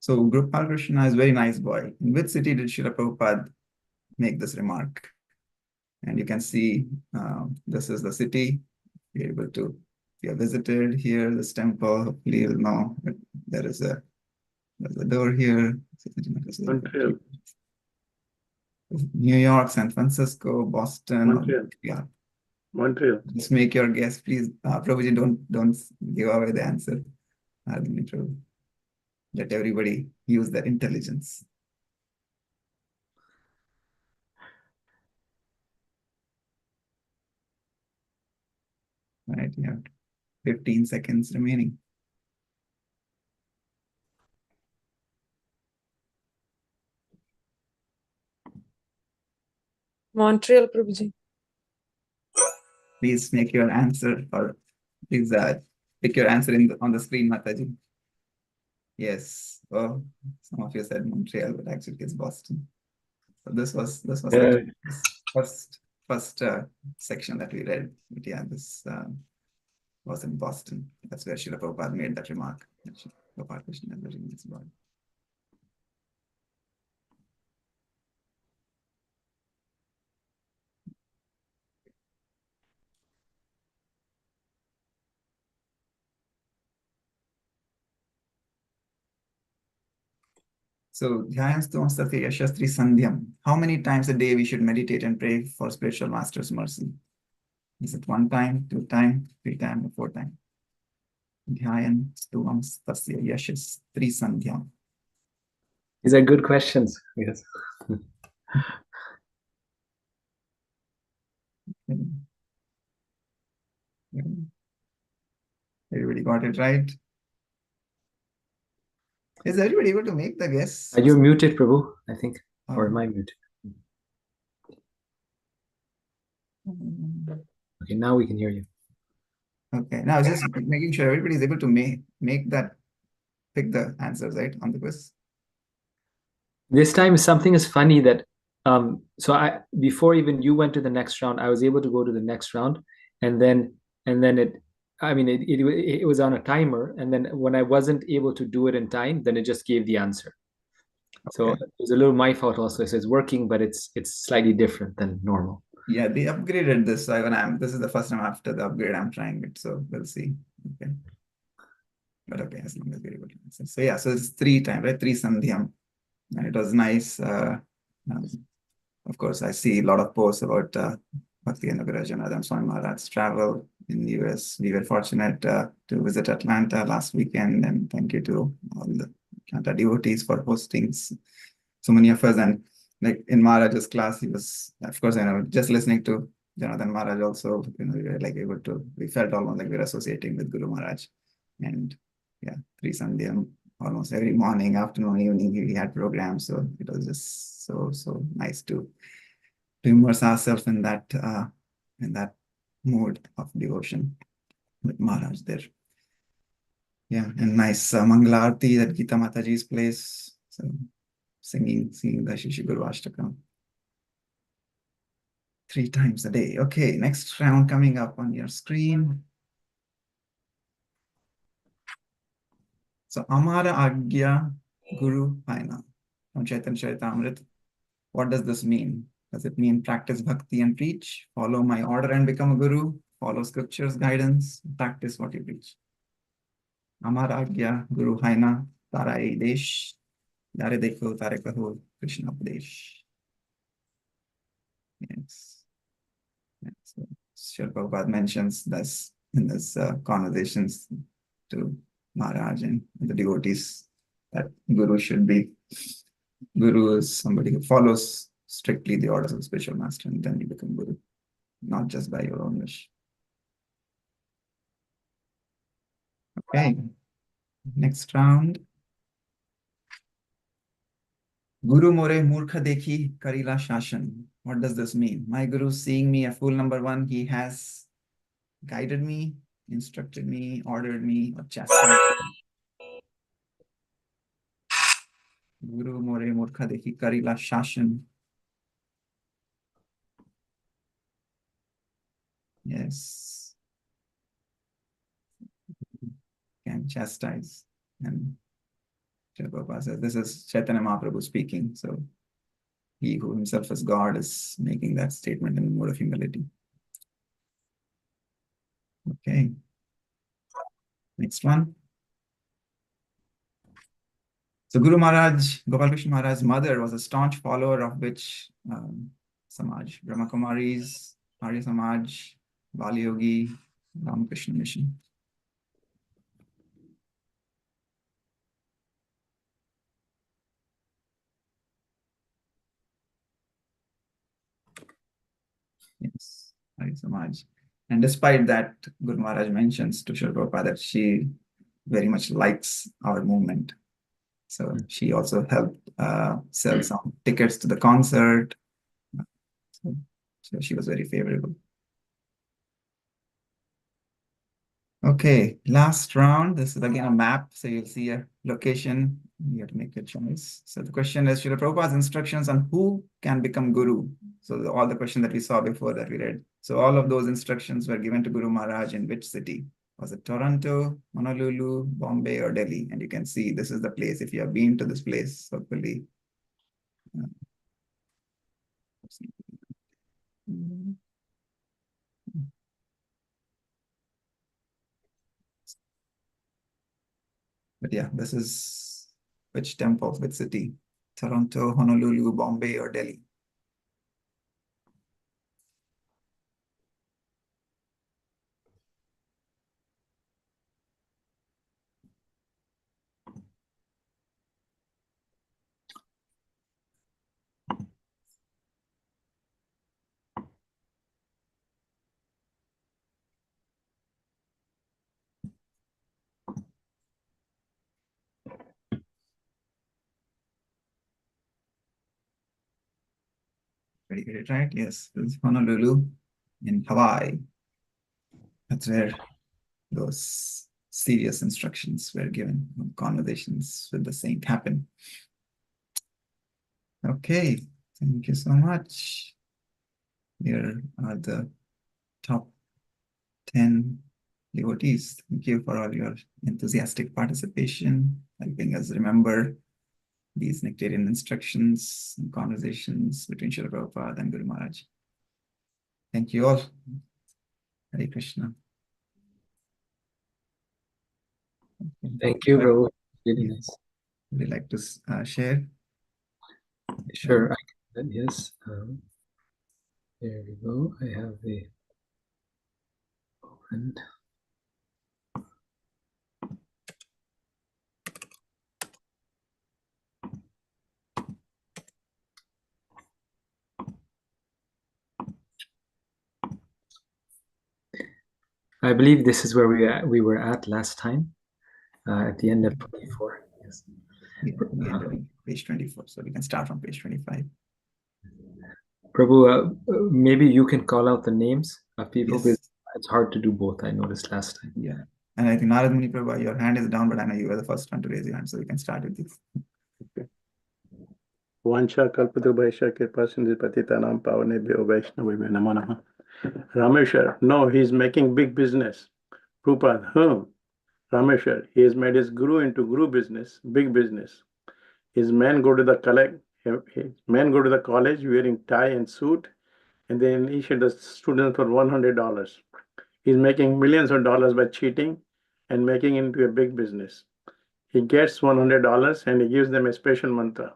So Gopal Krishna is a very nice boy. In which city did Srila Prabhupada make this remark? And you can see this is the city. You're able to, if you have visited here, this temple, hopefully you'll know that there's a door here. Montreal. New York, San Francisco, Boston, Montreal. Yeah. Montreal. Just make your guess, please. Prabhuji, don't give away the answer. I need to let everybody use their intelligence. Right, you have 15 seconds remaining. Montreal, Prabhuji. Please make your answer, or please pick your answer on the screen, Mataji. Yes. Oh, some of you said Montreal, but actually it's Boston. So this was the first section that we read. But yeah, this was in Boston. That's where Srila Prabhupada made that remark. Gopal Krishna is very nice boy. So, Dhyayastu Satya Yashastri Sandhyam. How many times a day we should meditate and pray for spiritual master's mercy? Is it 1 time, 2 times, 3 times, or 4 times? Dhyayastu Satya Yashastri Sandhyam. These are good questions. Yes. Everybody got it right? Is everybody able to make the guess? Are you muted, Prabhu? I think. Or am I muted? Okay, now we can hear you. Okay, now just making sure everybody is able to pick the answers, right, on the quiz. This time something is funny that so I before even you went to the next round, I was able to go to the next round, and then it was on a timer, and then when I wasn't able to do it in time, then it just gave the answer. So Okay. it was a little my fault also. So it's working, but it's slightly different than normal. Yeah, they upgraded this. So this is the first time after the upgrade I'm trying it. So we'll see. Okay. But okay, as long as we're able to answer. So yeah, so it's 3 times, right? 3 Sandhyam. And it was nice. Of course, I see a lot of posts about Bhakti Anugrah Janardhan Swami Maharaj's travel in the US. We were fortunate to visit Atlanta last weekend, and thank you to all the Atlanta devotees for hosting so many of us. And like in Maharaj's class, he was, of course, just listening to Janardhan Maharaj also, we were like we felt almost like we were associating with Guru Maharaj. And yeah, 3 Sandhyam, almost every morning, afternoon, evening, he had programs. So it was just so nice to immerse ourselves in that mood of devotion with Maharaj there. Yeah, and nice Mangala Aarti at Gita Mataji's place. So singing the Shri Guru Ashtakam 3 times a day. Okay, next round coming up on your screen. So Amara Agya Guru Haina from Chaitanya Charitamrita. What does this mean? Does it mean practice bhakti and preach, follow my order and become a guru, follow scripture's guidance, practice what you preach? Amara Agya Guru Haina Tarai Desh Yare Dekho Tare Kaho Krishna Upadesh. Yes. So Srila Prabhupada mentions this in his conversations to Maharaj and the devotees that Guru is somebody who follows strictly the orders of the spiritual master, and then you become Guru, not just by your own wish. Okay, next round. Guru more murkha dekhi karila shashan. What does this mean? My Guru, seeing me a fool, number 1, he has guided me, instructed me, ordered me, or chastised. Guru more murkha dekhi karila shashan. Yes. Can chastise. And Srila Prabhupada says, this is Chaitanya Mahaprabhu speaking. So he who himself is God is making that statement in the mode of humility. Okay. Next one. So Guru Maharaj, Gopal Krishna Maharaj's mother was a staunch follower of which Samaj? Brahma Kumaris, Arya Samaj, Bali Yogi, Ramakrishna Mission. Yes, Arya Samaj. And despite that, Guru Maharaj mentions to Srila Prabhupada that she very much likes our movement. So she also helped sell some tickets to the concert. So she was very favorable. Okay, last round. This is again a map. So you'll see a location. You have to make your choice. So the question is Srila Prabhupada's instructions on who can become Guru. So all the questions that we saw before that we read. So all of those instructions were given to Guru Maharaj in which city? Was it Toronto, Honolulu, Bombay, or Delhi? And you can see this is the place. If you have been to this place, hopefully. But yeah, this is which temple, which city? Toronto, Honolulu, Bombay, or Delhi? Did you get it right? Yes, this is Honolulu in Hawaii. That's where those serious instructions were given. Conversations with the saint happen. Okay, thank you so much. Here are the top 10 devotees. Thank you for all your enthusiastic participation, helping us remember these nectarian instructions and conversations between Srila Prabhupada and Guru Maharaj. Thank you all. Hare Krishna. Thank you, bro. Really nice. Would you like to share? Sure, I can. Yes. There we go. I have the opened. I believe this is where we were at last time, at the end of 24. Yes. Yeah, page 24. So we can start from page 25. Prabhu, maybe you can call out the names of people. Yes. Because it's hard to do both. I noticed last time. Yeah. And I think Narad Muni Prabhu, your hand is down, but I know you were the first one to raise your hand, so we can start with this. Okay. Vansha kalpatrubhaisha kripa sindhu patitanam pavanebhyo vaishnavibhyo namo namaha. Rameshwar, no, he's making big business. Prabhupada, Rameshwar, he has made his guru into guru business, big business. His men go to the college wearing tie and suit, and they initiate the students for $100. He's making millions of dollars by cheating and making it into a big business. He gets $100 and he gives them a special mantra,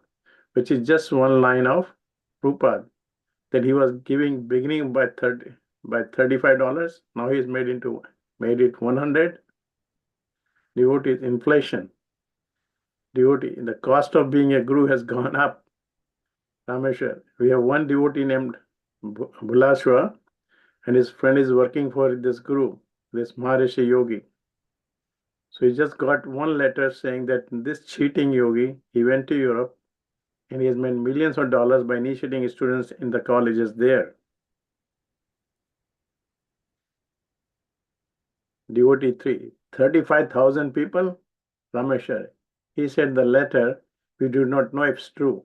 which is just one line of Prabhupada that he was giving beginning by $35. Now he's made it 100. Devotee inflation. Devotee, the cost of being a guru has gone up. Rameshwar, we have one devotee named Bulashwa, and his friend is working for this guru, this Maharishi Yogi. So he just got one letter saying that this cheating yogi, he went to Europe and he has made millions of dollars by initiating students in the colleges there. Devotee 3, 35,000 people. Rameshwar, he said the letter, we do not know if it's true.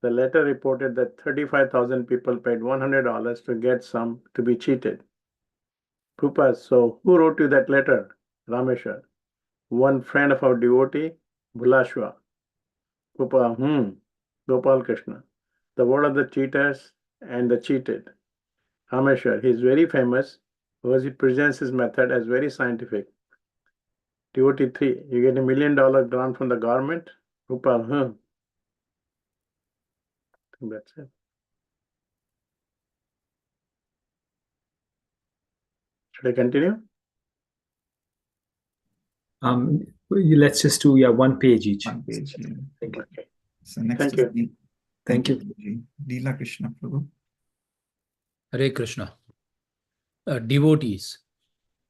The letter reported that 35,000 people paid $100 to get some to be cheated. Prabhupada, so who wrote you that letter? Rameshwar, one friend of our devotee, Bulashwa. Gopal Krishna. The word of the cheaters and the cheated. Rameshwar, he is very famous because he presents his method as very scientific. Devotee 3, you get $1 million grant from the government. Gopal, I think that's it. Should I continue? Let's just do one page each. One page. Yeah. Thank you. Okay. So next Thank is you. Thank you. Leela Krishna Prabhu. Hare Krishna. Devotees.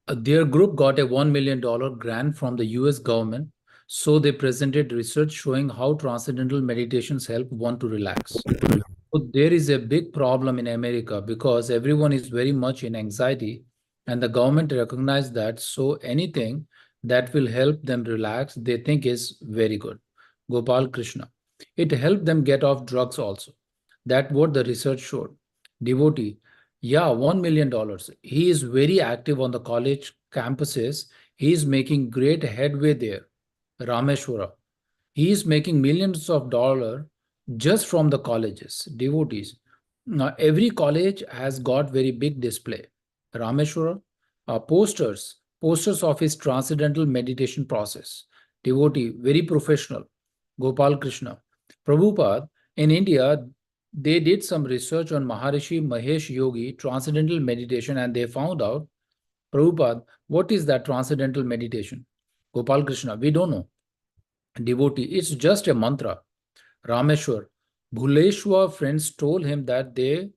Their group got a $1 million grant from the US government, so they presented research showing how transcendental meditations help one to relax. So there is a big problem in America because everyone is very much in anxiety, and the government recognized that, so anything that will help them relax, they think is very good. Gopal Krishna. It helped them get off drugs also. That's what the research showed. Devotee. Yeah, $1 million. He is very active on the college campuses. He is making great headway there. Rameshwara. He is making millions of dollars just from the colleges. Devotees. Now, every college has got very big display. Rameshwara. Posters of his transcendental meditation process. Devotee, very professional. Gopal Krishna. Prabhupada, in India, they did some research on Maharishi Mahesh Yogi, transcendental meditation, and they found out, Prabhupada, what is that transcendental meditation? Gopal Krishna, we don't know. Devotee, it's just a mantra. Rameshwar, Bhuleshwar friends told him that they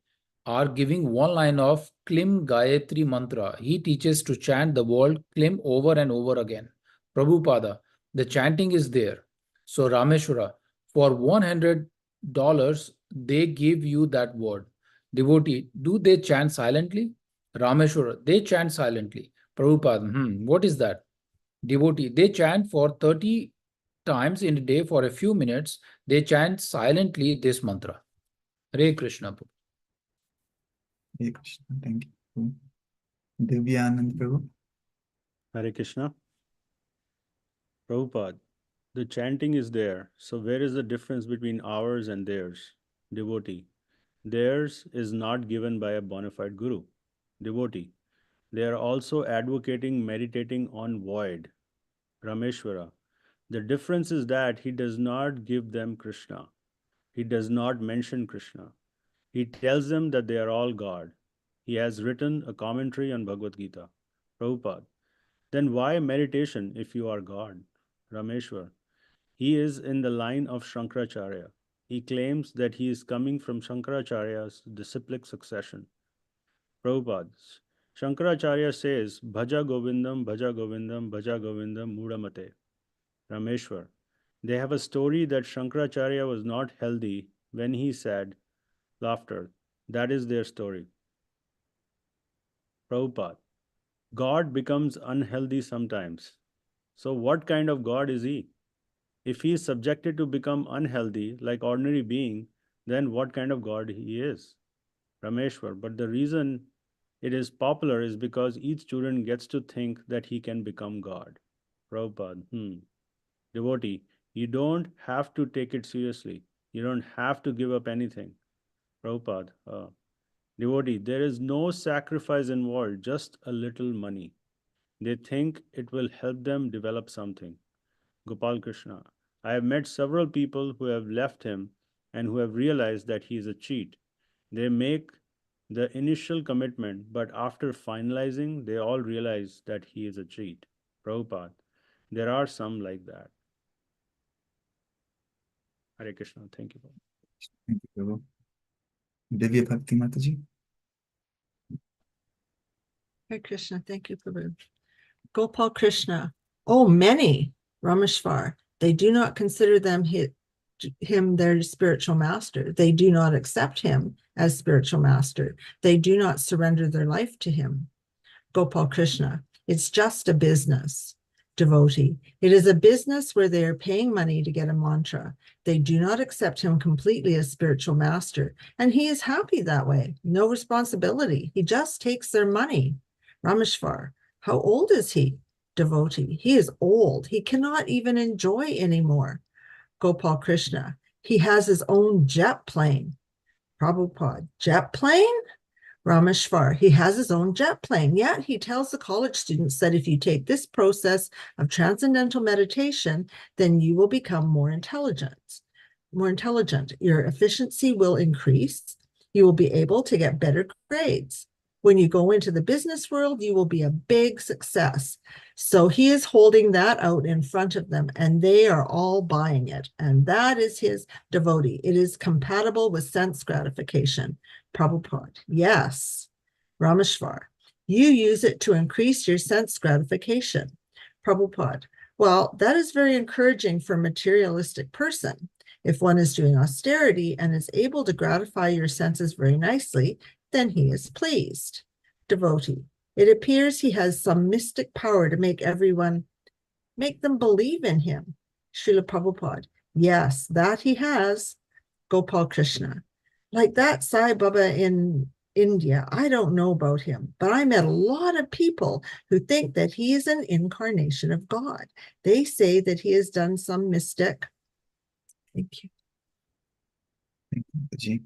are giving one line of Klim Gayatri mantra. He teaches to chant the word Klim over and over again. Prabhupada, the chanting is there. So Rameshwara, for $100, they give you that word. Devotee, do they chant silently? Rameshwara, they chant silently. Prabhupada, what is that? Devotee, they chant for 30 times in a day for a few minutes. They chant silently this mantra. Hare Krishna. Hare Krishna. Thank you. Divyanand Prabhu. Hare Krishna. Prabhupada, the chanting is there. So where is the difference between ours and theirs? Devotee, theirs is not given by a bona fide guru. Devotee, they are also advocating meditating on void. Rameshwara, the difference is that he does not give them Krishna. He does not mention Krishna. He tells them that they are all God. He has written a commentary on Bhagavad Gita. Prabhupada, then why meditation if you are God? Rameshwar, he is in the line of Shankaracharya. He claims that he is coming from Shankaracharya's disciplic succession. Prabhupada, Shankaracharya says, Bhaja Govindam, Bhaja Govindam, Bhaja Govindam, Mudamate. Rameshwar, they have a story that Shankaracharya was not healthy when he said, laughter. That is their story. Prabhupada, God becomes unhealthy sometimes. So what kind of God is he? If he is subjected to become unhealthy like ordinary being, then what kind of God he is? Rameshwar, but the reason it is popular is because each student gets to think that he can become God. Prabhupada, Devotee, you don't have to take it seriously. You don't have to give up anything. Prabhupada, Devotee, there is no sacrifice involved, just a little money. They think it will help them develop something. Gopal Krishna, I have met several people who have left him and who have realized that he is a cheat. They make the initial commitment, but after finalizing, they all realize that he is a cheat. Prabhupada, there are some like that. Hare Krishna. Thank you. Thank you, Prabhu. Divya Bhakti Mataji. Hare Krishna. Thank you, Prabhu. Gopal Krishna. Oh, many, Rameshwar. They do not consider him their spiritual master. They do not accept him as spiritual master. They do not surrender their life to him. Gopal Krishna. It's just a business. Devotee. It is a business where they are paying money to get a mantra. They do not accept him completely as spiritual master. And he is happy that way. No responsibility. He just takes their money. Rameshwar. How old is he? Devotee. He is old. He cannot even enjoy anymore. Gopal Krishna. He has his own jet plane. Prabhupada, jet plane? Rameshwar, he has his own jet plane. Yet he tells the college students that if you take this process of transcendental meditation, then you will become more intelligent. Your efficiency will increase. You will be able to get better grades. When you go into the business world, you will be a big success. So he is holding that out in front of them, and they are all buying it. And that is his devotee. It is compatible with sense gratification. Prabhupada, yes. Rameshwar, you use it to increase your sense gratification. Prabhupada, well, that is very encouraging for a materialistic person. If one is doing austerity and is able to gratify your senses very nicely, then he is pleased. Devotee, it appears he has some mystic power to make them believe in him. Srila Prabhupada, yes, that he has. Gopal Krishna, like that Sai Baba in India, I don't know about him, but I met a lot of people who think that he is an incarnation of God. They say that he has done some mystic. Thank you. Thank you, Mataji.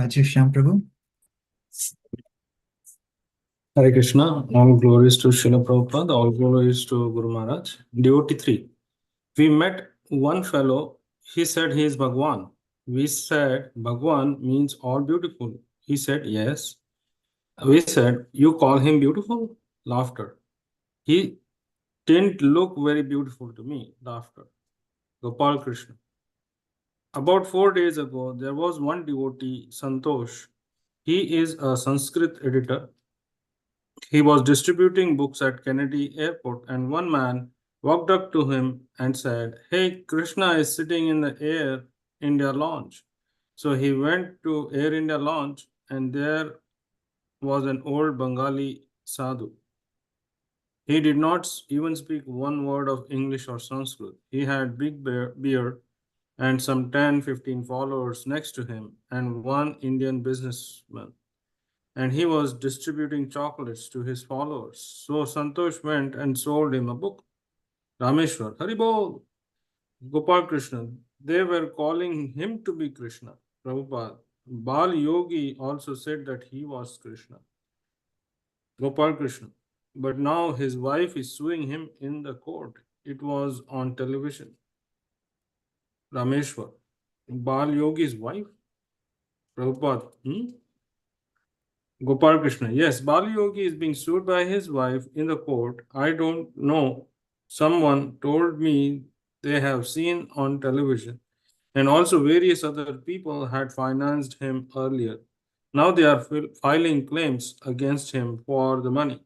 Rajiv Shyam Prabhu. Hare Krishna, all glories to Srila Prabhupada, all glories to Guru Maharaj. Devotee 3. We met one fellow, he said he is Bhagwan. We said, Bhagwan means all beautiful. He said, yes. We said, you call him beautiful? Laughter. He didn't look very beautiful to me. Laughter. Gopal Krishna. About 4 days ago, there was one devotee, Santosh. He is a Sanskrit editor. He was distributing books at Kennedy Airport, and one man walked up to him and said, hey, Krishna is sitting in the Air India lounge. So he went to Air India lounge, and there was an old Bengali sadhu. He did not even speak one word of English or Sanskrit. He had big beard and some 10-15 followers next to him and one Indian businessman. And he was distributing chocolates to his followers. So Santosh went and sold him a book. Rameshwar, Haribol, Gopal Krishna, they were calling him to be Krishna. Prabhupada, Bal Yogi also said that he was Krishna. Gopal Krishna, but now his wife is suing him in the court. It was on television. Rameshwar, Bal Yogi's wife? Prabhupada, Gopal Krishna, yes, Bal Yogi is being sued by his wife in the court. I don't know. Someone told me they have seen on television, and also various other people had financed him earlier. Now they are filing claims against him for the money.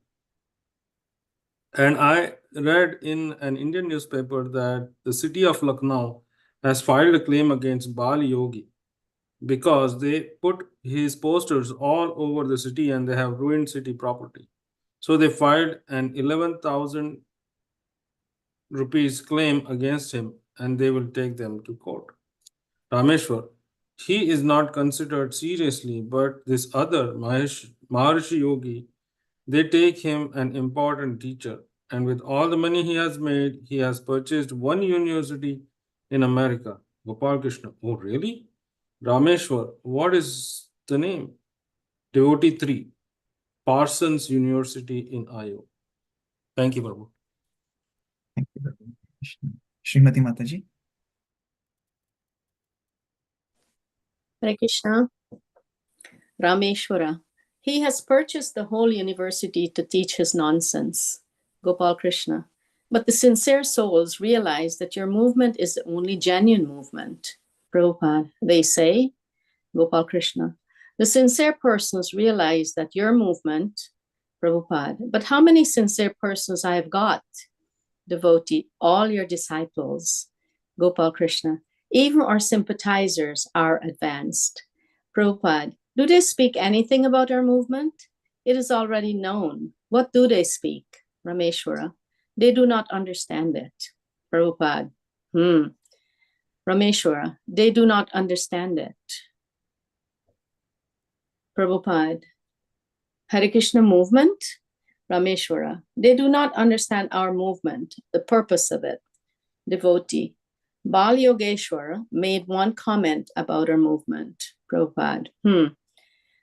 And I read in an Indian newspaper that the city of Lucknow has filed a claim against Bal Yogi because they put his posters all over the city and they have ruined city property. So they filed an 11,000 rupees claim against him and they will take them to court. Rameshwar, he is not considered seriously, but this other Maharishi Yogi, they take him an important teacher. And with all the money he has made, he has purchased one university in America. Gopal Krishna, oh really? Rameshwar, what is the name? Devotee 3, Parsons University in Iowa. Thank you, Prabhu. Thank you, Prabhu. Srimati Mataji. Hare Krishna. Rameshwara. He has purchased the whole university to teach his nonsense. Gopal Krishna. But the sincere souls realize that your movement is the only genuine movement. Prabhupada, they say, Gopal Krishna, the sincere persons realize that your movement, Prabhupada, but how many sincere persons I have got? Devotee, all your disciples. Gopal Krishna, even our sympathizers are advanced. Prabhupada, do they speak anything about our movement? It is already known. What do they speak? Rameshwara, they do not understand it. Prabhupada, Rameshwara, they do not understand it. Prabhupada, Hare Krishna movement, Rameshwara, they do not understand our movement, the purpose of it. Devotee, Bal Yogeshwara made one comment about our movement. Prabhupada.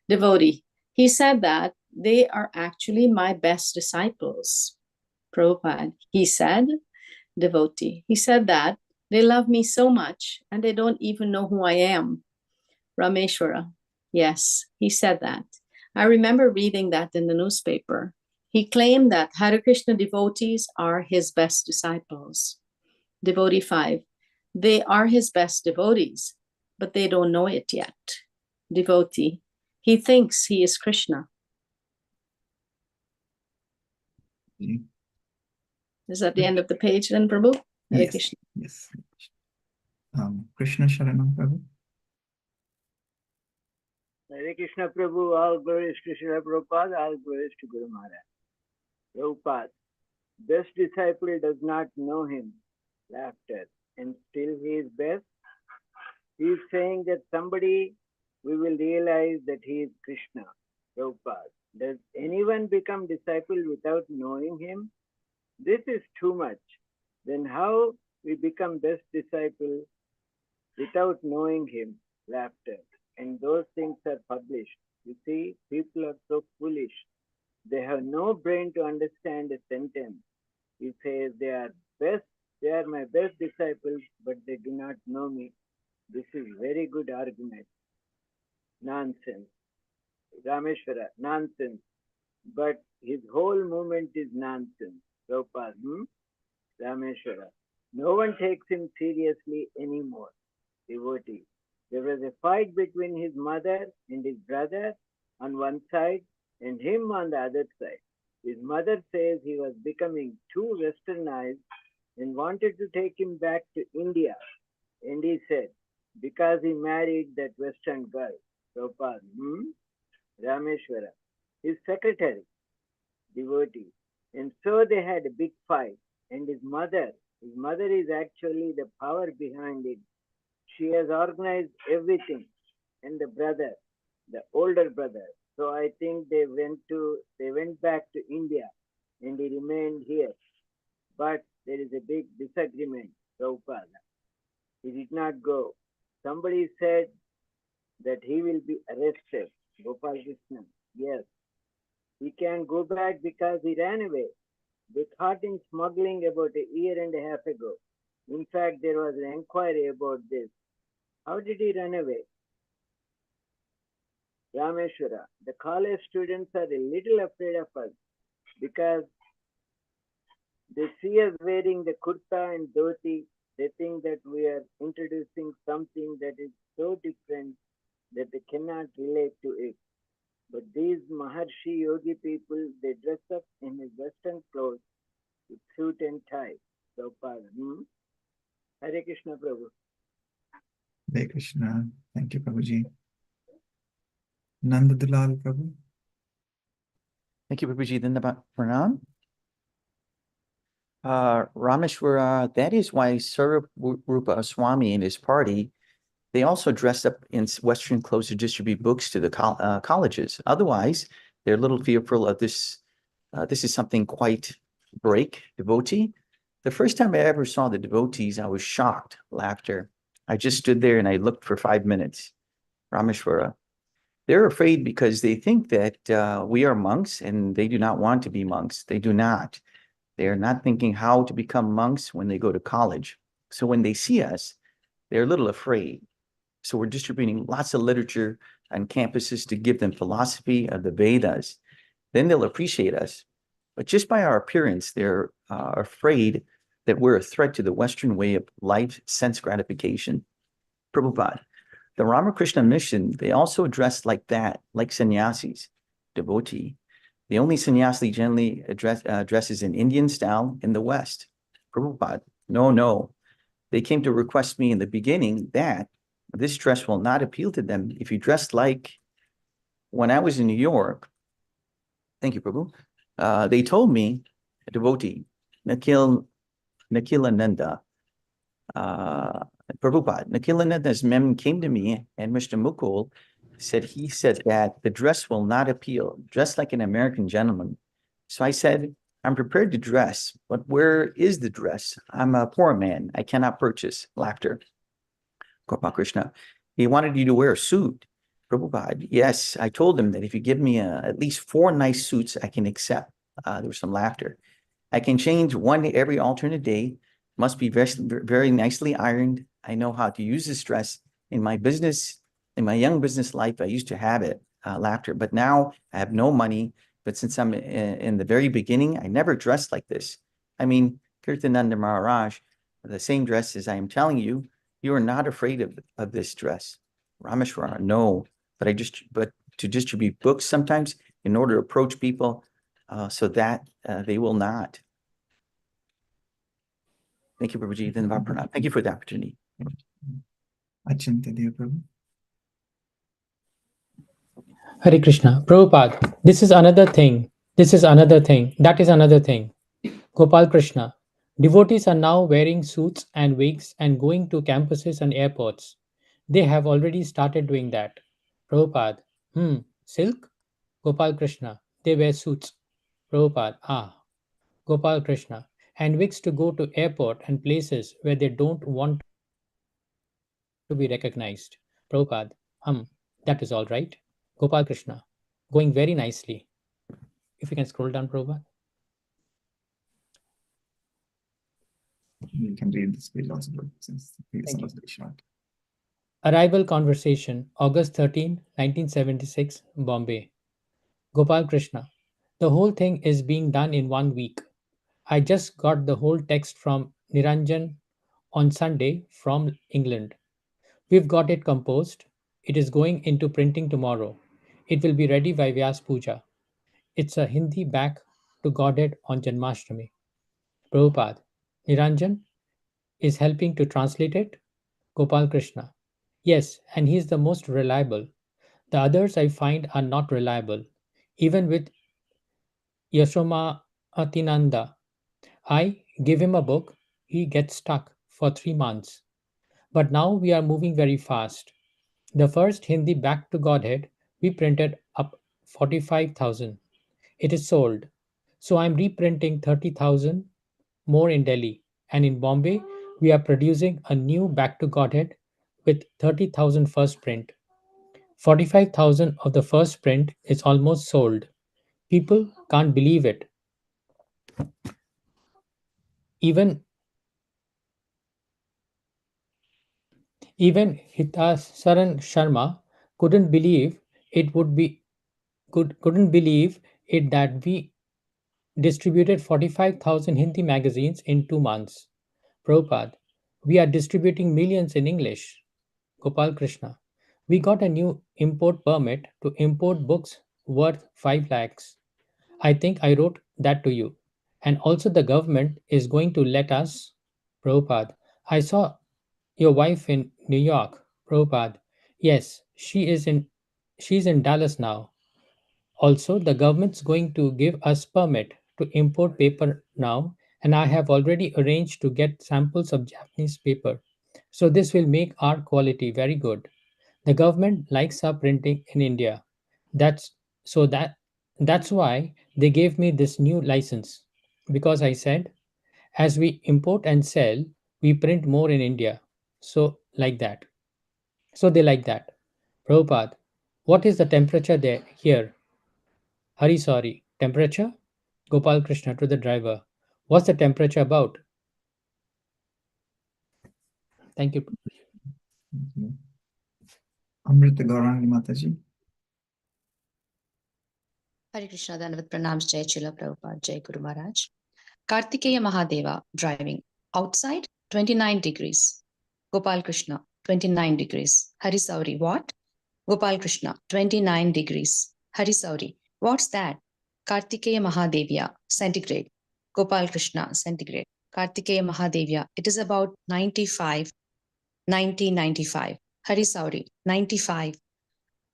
Devotee. He said that they are actually my best disciples. Prabhupada. He said, devotee. He said that they love me so much and they don't even know who I am. Rameshwara. Yes, he said that. I remember reading that in the newspaper. He claimed that Hare Krishna devotees are his best disciples. Devotee 5. They are his best devotees, but they don't know it yet. Devotee. He thinks he is Krishna. Is that the end of the page then, Prabhu? Hare Yes, Krishna. yes. Krishna Sharanam Prabhu. Hare Krishna Prabhu, all glories to Srila Prabhupada, all glories to Guru Maharaj. Prabhupada, best disciple does not know him, laughter, and still he is best. He is saying that somebody we will realize that he is Krishna. Prabhupada, does anyone become disciple without knowing him? This is too much. Then how we become best disciple without knowing him? Laughter. And those things are published. You see, people are so foolish. They have no brain to understand a sentence. He says they are my best disciples, but they do not know me. This is very good argument. Nonsense. Rameshwara, nonsense. But his whole movement is nonsense. Prabhupada, Rameshwara. No one takes him seriously anymore. Devotee. There was a fight between his mother and his brother on one side and him on the other side. His mother says he was becoming too westernized and wanted to take him back to India. And he said, because he married that Western girl. Prabhupada, Rameshwara, his secretary, devotee. And so they had a big fight. And his mother is actually the power behind it. She has organized everything. And the brother, the older brother. So I think they went back to India and he remained here. But there is a big disagreement, Prabhupada. He did not go. Somebody said that he will be arrested. Gopal Krishna, yes. He can go back because he ran away. They caught him smuggling about a year and a half ago. In fact, there was an inquiry about this. How did he run away? Rameshwara, the college students are a little afraid of us because they see us wearing the kurta and dhoti. They think that we are introducing something that is so different that they cannot relate to it. But these Maharshi Yogi people, they dress up in a Western clothes with suit and tie. So, Hare Krishna Prabhu. Hare Krishna. Thank you, Prabhuji. Nandadulal Prabhu. Thank you, Prabhuji. Dandavat Pranam. Rameshwara, that is why Swarupa Swami and his party, they also dressed up in Western clothes to distribute books to the colleges. Otherwise, they're a little fearful of this. This is something quite devotee. The first time I ever saw the devotees, I was shocked, laughter. I just stood there and I looked for 5 minutes. Rameshwara. They're afraid because they think that we are monks and they do not want to be monks. They do not. They are not thinking how to become monks when they go to college. So when they see us, they're a little afraid. So we're distributing lots of literature on campuses to give them philosophy of the Vedas. Then they'll appreciate us. But just by our appearance, they're afraid that we're a threat to the Western way of life, sense gratification. Prabhupada, the Ramakrishna mission, they also dress like that, like sannyasis, devotee. The only sannyasi generally dresses in Indian style in the West. Prabhupada, no. They came to request me in the beginning that this dress will not appeal to them if you dress like when I was in New York. Thank you, Prabhu. They told me, a devotee, Nakhilananda, Prabhupada, Nakhilananda's mem came to me and Mr. Mukul he said that the dress will not appeal, dress like an American gentleman. So I said, I'm prepared to dress, but where is the dress? I'm a poor man. I cannot purchase. Laughter. Gopal Krishna. He wanted you to wear a suit. Prabhupada, yes, I told him that if you give me at least 4 nice suits, I can accept. There was some laughter. I can change one every alternate day. Must be very, very nicely ironed. I know how to use this dress. In my business, in my young business life, I used to have it, laughter. But now I have no money. But since I'm in the very beginning, I never dressed like this. I mean, Kirtananda Maharaj, the same dress as I am telling you, you are not afraid of this dress. Rameshwara, no. But to distribute books sometimes in order to approach people so that they will not. Thank you, Prabhuji. Pranam. Thank you for the opportunity. Achintya Dev Prabhu. Hare Krishna. Prabhupada, this is another thing. This is another thing. That is another thing. Gopal Krishna. Devotees are now wearing suits and wigs and going to campuses and airports. They have already started doing that. Prabhupada. Silk? Gopal Krishna. They wear suits. Prabhupada. Gopal Krishna. And wigs to go to airport and places where they don't want to be recognized. Prabhupada. That is all right. Gopal Krishna. Going very nicely. If you can scroll down, Prabhupada. You can read this page also, since the previous one was very short. Arrival Conversation, August 13, 1976, Bombay. Gopal Krishna. The whole thing is being done in 1 week. I just got the whole text from Niranjan on Sunday from England. We've got it composed. It is going into printing tomorrow. It will be ready by Vyas Puja. It's a Hindi back to Godhead on Janmashtami. Prabhupada. Niranjan is helping to translate it. Gopal Krishna. Yes, and he's the most reliable. The others I find are not reliable. Even with Yashoma Atinanda, I give him a book, he gets stuck for 3 months. But now we are moving very fast. The first Hindi Back to Godhead, we printed up 45,000. It is sold. So I'm reprinting 30,000 more in Delhi. And in Bombay, we are producing a new Back to Godhead with 30,000 first print. 45,000 of the first print is almost sold. People can't believe it. Even Hitasaran Sharma couldn't believe it that we distributed 45,000 Hindi magazines in 2 months. Prabhupada, we are distributing millions in English. Gopal Krishna, we got a new import permit to import books worth 5 lakhs. I think I wrote that to you. And also the government is going to let us. Prabhupada, I saw your wife in New York. Prabhupada, yes, she's in Dallas now. Also, the government's going to give us permit to import paper now, and I have already arranged to get samples of Japanese paper. So this will make our quality very good. The government likes our printing in India. That's that's why they gave me this new license. Because I said, as we import and sell, we print more in India. So like that. So they like that. Prabhupada, what is the temperature there here? Hari sorry. Temperature? Gopal Krishna to the driver. What's the temperature about? Thank you. Amrita Gaurangi Mataji. Hare Krishna, Dandavat Pranams, Jai Chila Prabhupada, Jai Guru Maharaj. Kartikeya Mahadeva driving. Outside, 29 degrees. Gopal Krishna, 29 degrees. Hari Sauri, what? Gopal Krishna, 29 degrees. Hari Sauri, what's that? Kartikeya Mahadevya, centigrade. Gopal Krishna, centigrade. Kartikeya Mahadevya, it is about 95. Hari Sauri, 95.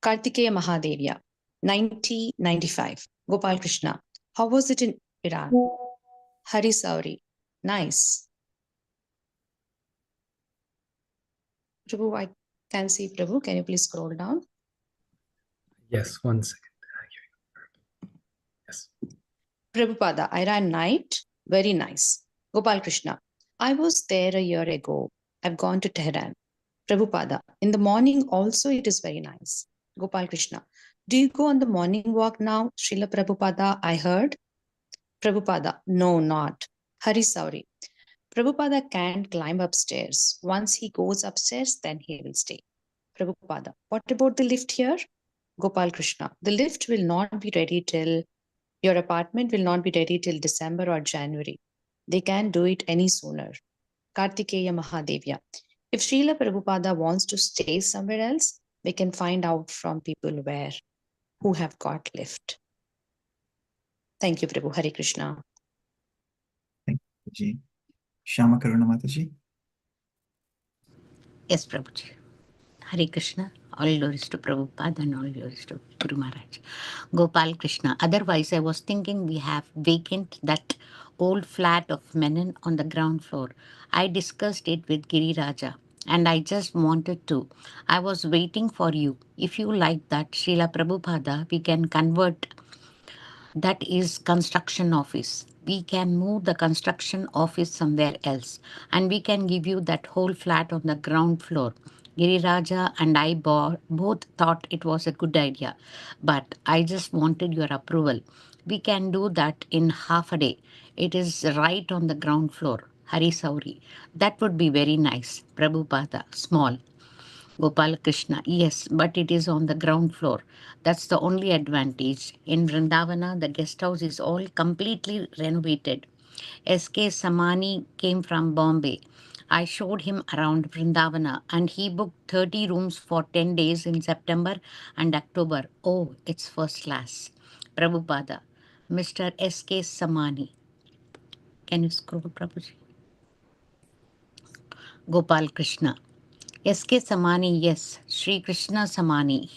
Kartikeya Mahadevya, 95. Gopal Krishna, how was it in Iran? Hari Sauri, nice. Prabhu, I can see Prabhu. Can you please scroll down? Yes, 1 second. Yes. Prabhupada, I ran night. Very nice. Gopal Krishna, I was there a year ago. I've gone to Tehran. Prabhupada, in the morning also it is very nice. Gopal Krishna, do you go on the morning walk now? Srila Prabhupada, I heard. Prabhupada, no, not. Hari Sauri, Prabhupada can't climb upstairs. Once he goes upstairs, then he will stay. Prabhupada, what about the lift here? Gopal Krishna, the lift will not be ready till, your apartment will not be ready till December or January. They can't do it any sooner. Kartikeya Mahadevya, if Srila Prabhupada wants to stay somewhere else, we can find out from people where, who have got lift. Thank you, Prabhu. Hare Krishna. Thank you, Ji. Shama Karuna Mataji. Yes, Prabhuji. Hare Krishna. All glories to Prabhupada and all glories to Guru Maharaj. Gopal Krishna. Otherwise, I was thinking we have vacant that old flat of Menon on the ground floor. I discussed it with Giri Raja and I just wanted to. I was waiting for you. If you like that, Srila Prabhupada, we can convert. That is construction office. We can move the construction office somewhere else and we can give you that whole flat on the ground floor. Giriraja and I both thought it was a good idea, but I just wanted your approval. We can do that in half a day. It is right on the ground floor. Hari Sauri. That would be very nice. Prabhupada, small. Gopal Krishna, yes, but it is on the ground floor. That's the only advantage. In Vrindavana, the guest house is all completely renovated. S.K. Samani came from Bombay. I showed him around Vrindavana and he booked 30 rooms for 10 days in September and October. Oh, it's first class. Prabhupada, Mr. S.K. Samani. Can you scroll, Prabhuji? Gopal Krishna. S.K. Samani, yes. Sri Krishna Samani.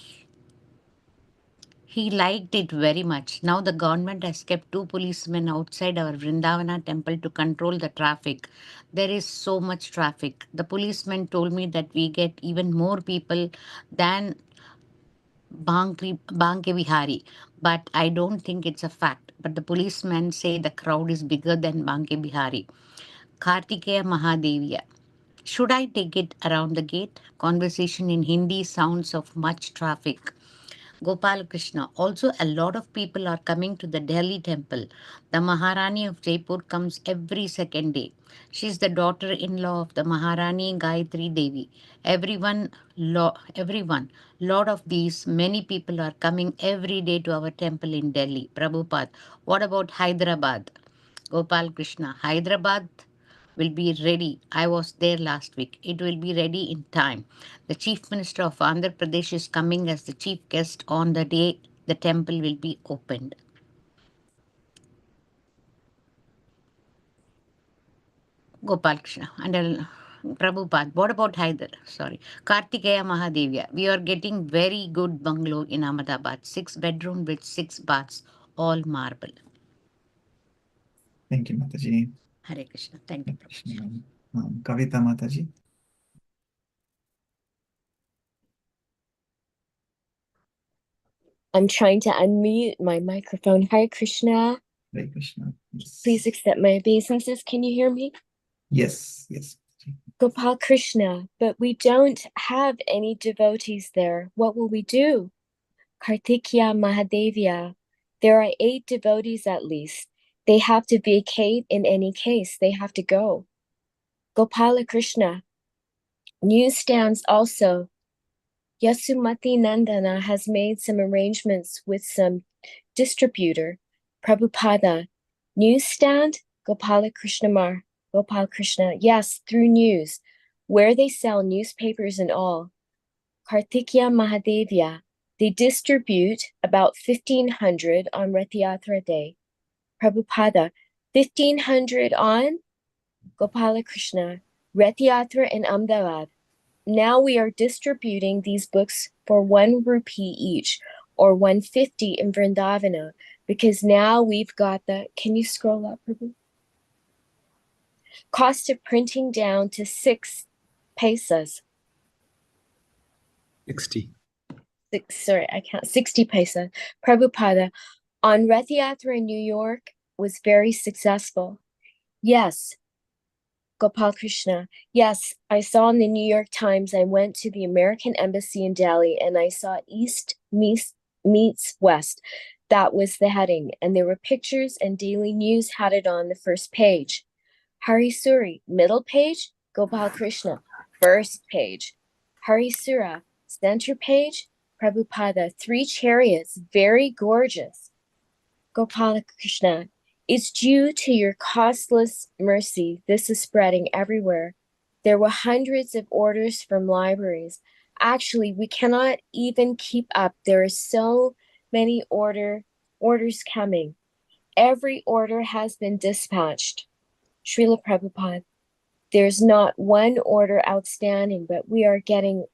He liked it very much. Now the government has kept 2 policemen outside our Vrindavana temple to control the traffic. There is so much traffic. The policemen told me that we get even more people than Banke Vihari, but I don't think it's a fact. But the policemen say the crowd is bigger than Banke Bihari. Kartikeya Mahadevya. Should I take it around the gate? Conversation in Hindi sounds of much traffic. Gopal Krishna. Also, a lot of people are coming to the Delhi temple. The Maharani of Jaipur comes every second day. She's the daughter-in-law of the Maharani Gayatri Devi. Everyone, lot of these, many people are coming every day to our temple in Delhi. Prabhupada. What about Hyderabad? Gopal Krishna. Hyderabad will be ready. I was there last week. It will be ready in time. The Chief Minister of Andhra Pradesh is coming as the chief guest on the day the temple will be opened. Gopal Krishna. And Prabhupada, what about Kartikeya Mahadevya. We are getting very good bungalow in Ahmedabad. 6 bedroom with 6 baths, all marble. Thank you, Mataji. Hare Krishna. Thank you, Prabhuji. Kavita Mataji. I'm trying to unmute my microphone. Hare Krishna. Hare Krishna. Yes. Please accept my obeisances. Can you hear me? Yes, yes. Gopal Krishna, but we don't have any devotees there. What will we do? Kartikeya Mahadevya. There are 8 devotees at least. They have to vacate in any case. They have to go. Gopala Krishna. Newsstands also. Yasumati Nandana has made some arrangements with some distributor. Prabhupada. Newsstand? Gopala Krishna. Yes, through news, where they sell newspapers and all. Kartikeya Mahadevya. They distribute about 1,500 on Rath Yatra Day. Prabhupada. 1,500 on? Gopala Krishna. Rath Yatra in Ahmedabad. Now we are distributing these books for 1 rupee each, or 150 in Vrindavana, because now we've got the, can you scroll up, Prabhu? Cost of printing down to 6 paisas. 60. 60 paisa. Prabhupada, on Rath Yatra in New York, was very successful. Yes, Gopal Krishna. Yes, I saw in the New York Times, I went to the American Embassy in Delhi and I saw East meets West. That was the heading. And there were pictures, and Daily News had it on the first page. Hari Suri, middle page, Gopal Krishna, first page. Hari Sura, center page, Prabhupada, 3 chariots, very gorgeous. Gopal Krishna, it's due to your costless mercy. This is spreading everywhere. There were hundreds of orders from libraries. Actually, we cannot even keep up. There are so many orders coming. Every order has been dispatched. Srila Prabhupada, there's not one order outstanding, but we are getting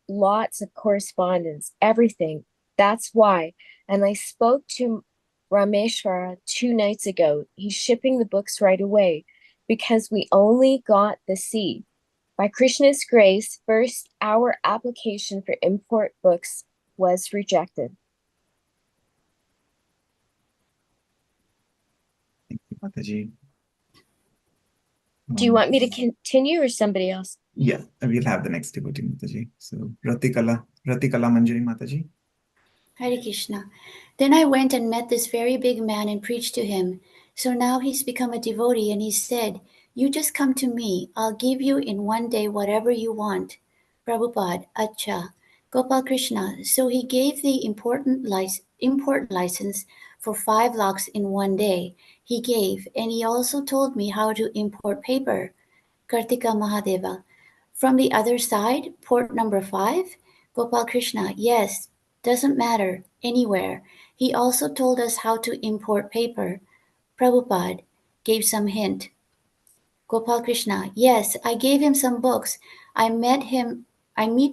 lots of correspondence, everything. That's why. And I spoke to Rameshwara 2 nights ago. He's shipping the books right away because we only got the seed. By Krishna's grace, first our application for import books was rejected. Thank you, Mataji. Do you want me to continue or somebody else? Yeah, we'll have the next devotee, Mataji. So, Ratikala Manjari Mataji. Hare Krishna. Then I went and met this very big man and preached to him. So now he's become a devotee and he said, you just come to me. I'll give you in one day whatever you want. Prabhupada, Acha. Gopal Krishna. So he gave the import license for 5 lakhs in one day. He gave, and he also told me how to import paper. Kartika Mahadeva. From the other side, port number 5? Gopal Krishna. Yes. Doesn't matter, anywhere. He also told us how to import paper. Prabhupada gave some hint. Gopal Krishna, yes, I gave him some books. I meet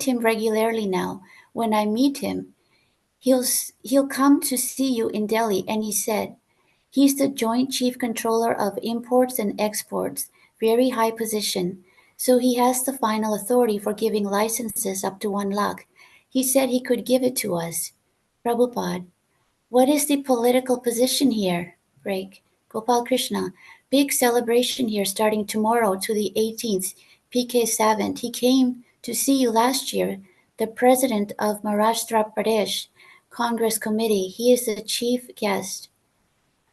him regularly now. When I meet him, he'll come to see you in Delhi, and he said, he's the Joint Chief Controller of Imports and Exports, very high position. So he has the final authority for giving licenses up to 1 lakh. He said he could give it to us. Prabhupada, what is the political position here? Break. Gopal Krishna, big celebration here starting tomorrow to the 18th, PK 7th. He came to see you last year, the president of Maharashtra Pradesh Congress Committee. He is the chief guest.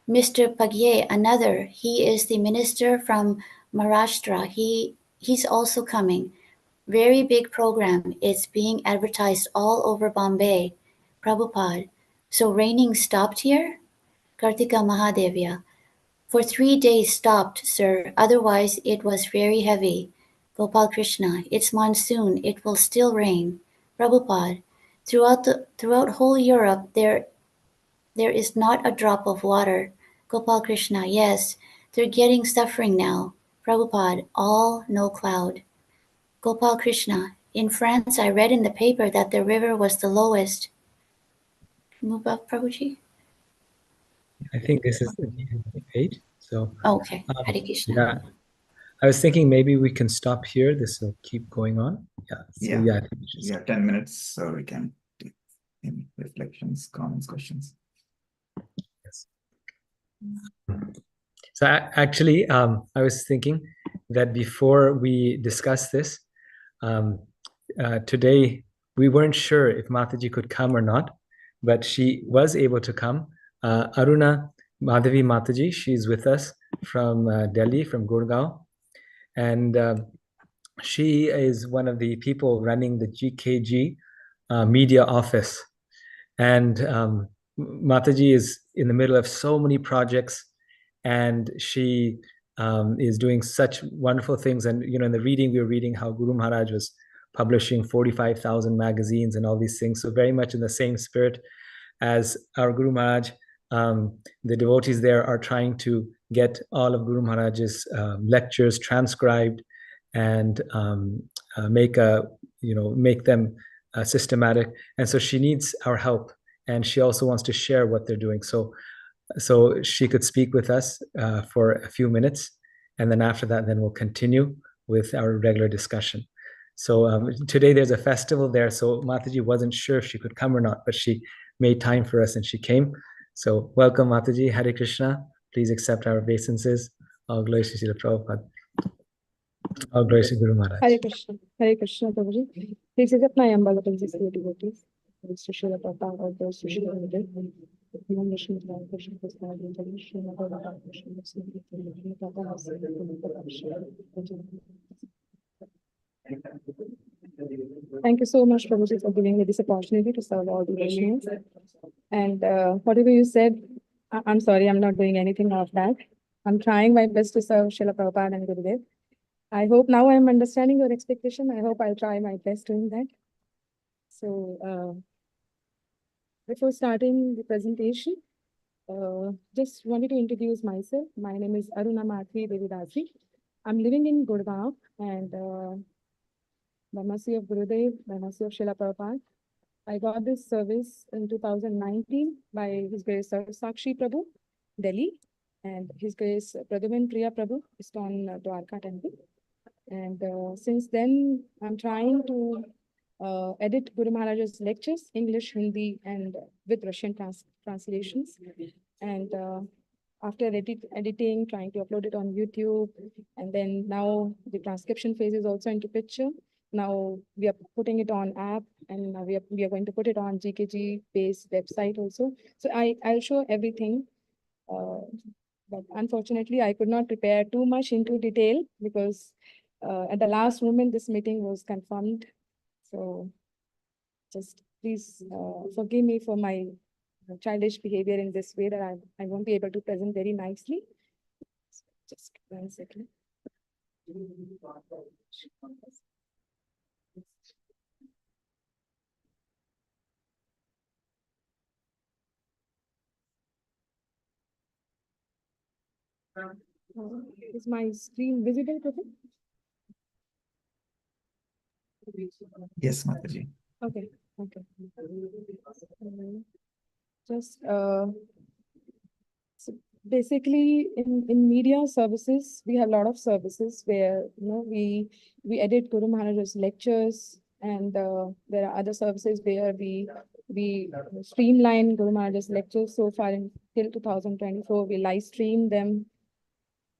Mr. Pagye, another, he is the minister from Maharashtra. He's also coming. Very big program. It's being advertised all over Bombay. Prabhupada. So raining stopped here? Kartika Mahadevya. For 3 days stopped, sir. Otherwise it was very heavy. Gopal Krishna. It's monsoon. It will still rain. Prabhupada. Throughout whole Europe there is not a drop of water. Gopal Krishna. Yes. They're getting suffering now. Prabhupada. All no cloud. Gopal Krishna. In France, I read in the paper that the river was the lowest. Move up, Prabhuji. I think this is the page. So, okay. Hare Krishna. Yeah, I was thinking maybe we can stop here. This will keep going on. Yeah. So, Yeah. I think we should We have 10 minutes, so we can take any reflections, comments, questions. Yes. So actually, I was thinking that before we discuss this, today we weren't sure if Mataji could come or not, but she was able to come. Aruna Madhavi Mataji, she's with us from Delhi, from Gurgaon, and she is one of the people running the GKG media office. And Mataji is in the middle of so many projects, and she is doing such wonderful things. And in the reading, we were reading how Guru Maharaj was publishing 45,000 magazines and all these things. So very much in the same spirit as our Guru Maharaj, the devotees there are trying to get all of Guru Maharaj's lectures transcribed and make them systematic. And so she needs our help, and she also wants to share what they're doing. So she could speak with us for a few minutes, and then after that, then we'll continue with our regular discussion. So today there's a festival there, so Mataji wasn't sure if she could come or not, but she made time for us and she came. So welcome, Mataji. Hare Krishna. Please accept our obeisances. All glories to Srila Prabhupada. All glories to Guru Maharaj. Hare Krishna, Prabhuji. Please accept my humble apologies to devotees. Glories to Srila Prabhupada, all glories to Srila Prabhupada. Namo Krishna, Krishna, Krishna, Krishna, Prabhupada, Krishna, Krishna, Thank you so much, Prabhuji, for giving me this opportunity to serve all the Vaishnavas. And whatever you said, I'm sorry, I'm not doing anything of that. I'm trying my best to serve Srila Prabhupada and Gurudev. I hope now I'm understanding your expectation. I hope I'll try my best doing that. So, before starting the presentation, just wanted to introduce myself. My name is Aruna Madhavi Devidasi. I'm living in Gurgaon, and by mercy of Gurudev, by mercy of Srila Prabhupada, I got this service in 2019 by His Grace Sakshi Prabhu, Delhi, and His Grace Pradyuman Priya Prabhu, ISKCON Dwarka Temple. And since then, I'm trying to edit Guru Maharaj's lectures, English, Hindi, and with Russian translations. And after editing, trying to upload it on YouTube, and then now the transcription phase is also into picture. Now we are putting it on app, and we are going to put it on GKG-based website also. So I'll show everything. But unfortunately, I could not prepare too much into detail because at the last moment, this meeting was confirmed. So just please forgive me for my childish behavior in this way that I won't be able to present very nicely. So just 1 second. Is my screen visible, Prabhu? Yes, Mataji. Okay. Just so basically in media services, we have a lot of services where we edit Guru Maharaj's lectures, and there are other services where we streamline Guru Maharaj's lectures. So far till 2024, we live stream them.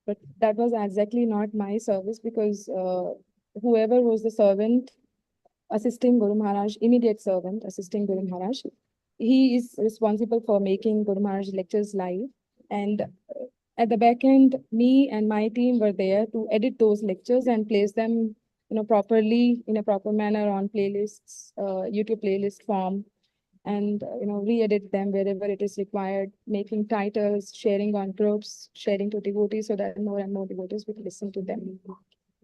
But that was exactly not my service, because whoever was the servant assisting Guru Maharaj, immediate servant assisting Guru Maharaj, he is responsible for making Guru Maharaj lectures live. And at the back end, me and my team were there to edit those lectures and place them properly in a proper manner on playlists, YouTube playlist form, and re-edit them wherever it is required, making titles, sharing on groups, sharing to devotees so that more and more devotees would listen to them.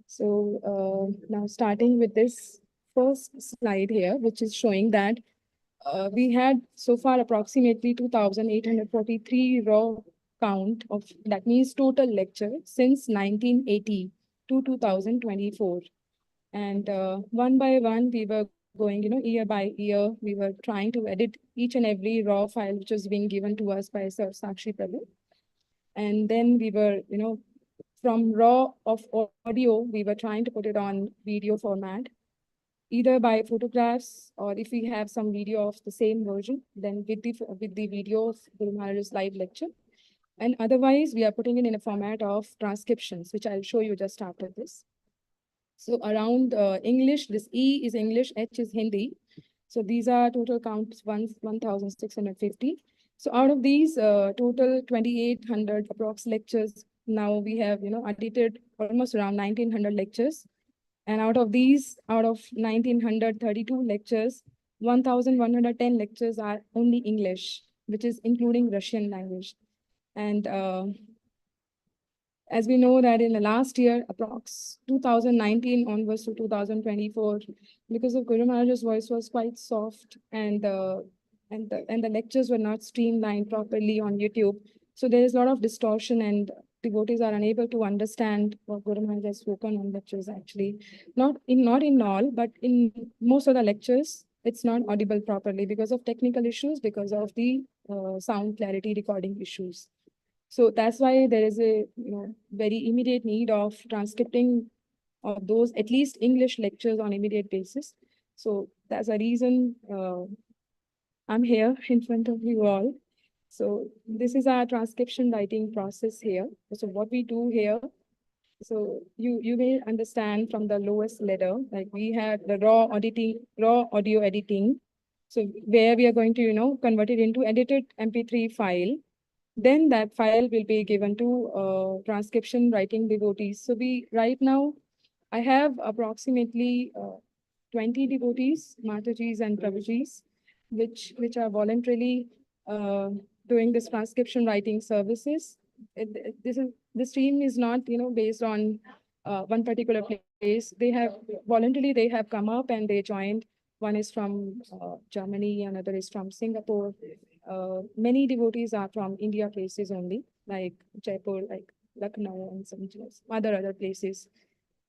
So now starting with this first slide here, which is showing that we had so far approximately 2,843 raw count of, that means total lecture since 1980 to 2024. And one by one, we were going, year by year, we were trying to edit each and every raw file which was being given to us by Sir Sakshi Prabhu. And then we were, from raw of audio, we were trying to put it on video format, either by photographs, or if we have some video of the same version, then with the video of Guru Maharaj's live lecture. And otherwise, we are putting it in a format of transcriptions, which I'll show you just after this. So around English, this E is English, H is Hindi. So these are total counts 1,650. So out of these total 2,800 approx lectures, now we have edited almost around 1,900 lectures. And out of these, out of 1,932 lectures, 1,110 lectures are only English, which is including Russian language. And as we know that in the last year, approx 2019 onwards to 2024, because of Guru Maharaj's voice was quite soft, and the lectures were not streamlined properly on YouTube. So there is a lot of distortion, and devotees are unable to understand what Guru Maharaj has spoken on lectures actually. Not in all, but in most of the lectures, it's not audible properly because of technical issues, because of the sound clarity recording issues. So that's why there is a very immediate need of transcripting of those at least English lectures on immediate basis. So that's a reason I'm here in front of you all. So this is our transcription writing process here. So what we do here, so you may understand from the lowest letter, like we have the raw audio editing. So where we are going to, convert it into edited MP3 file. Then that file will be given to transcription writing devotees. So right now, I have approximately 20 devotees, Matajis and Prabhujis, which are voluntarily doing this transcription writing services. This team is not, based on one particular place. They have come up and they joined. One is from Germany, another is from Singapore. Many devotees are from India places only, like Jaipur, like Lucknow, and some other places.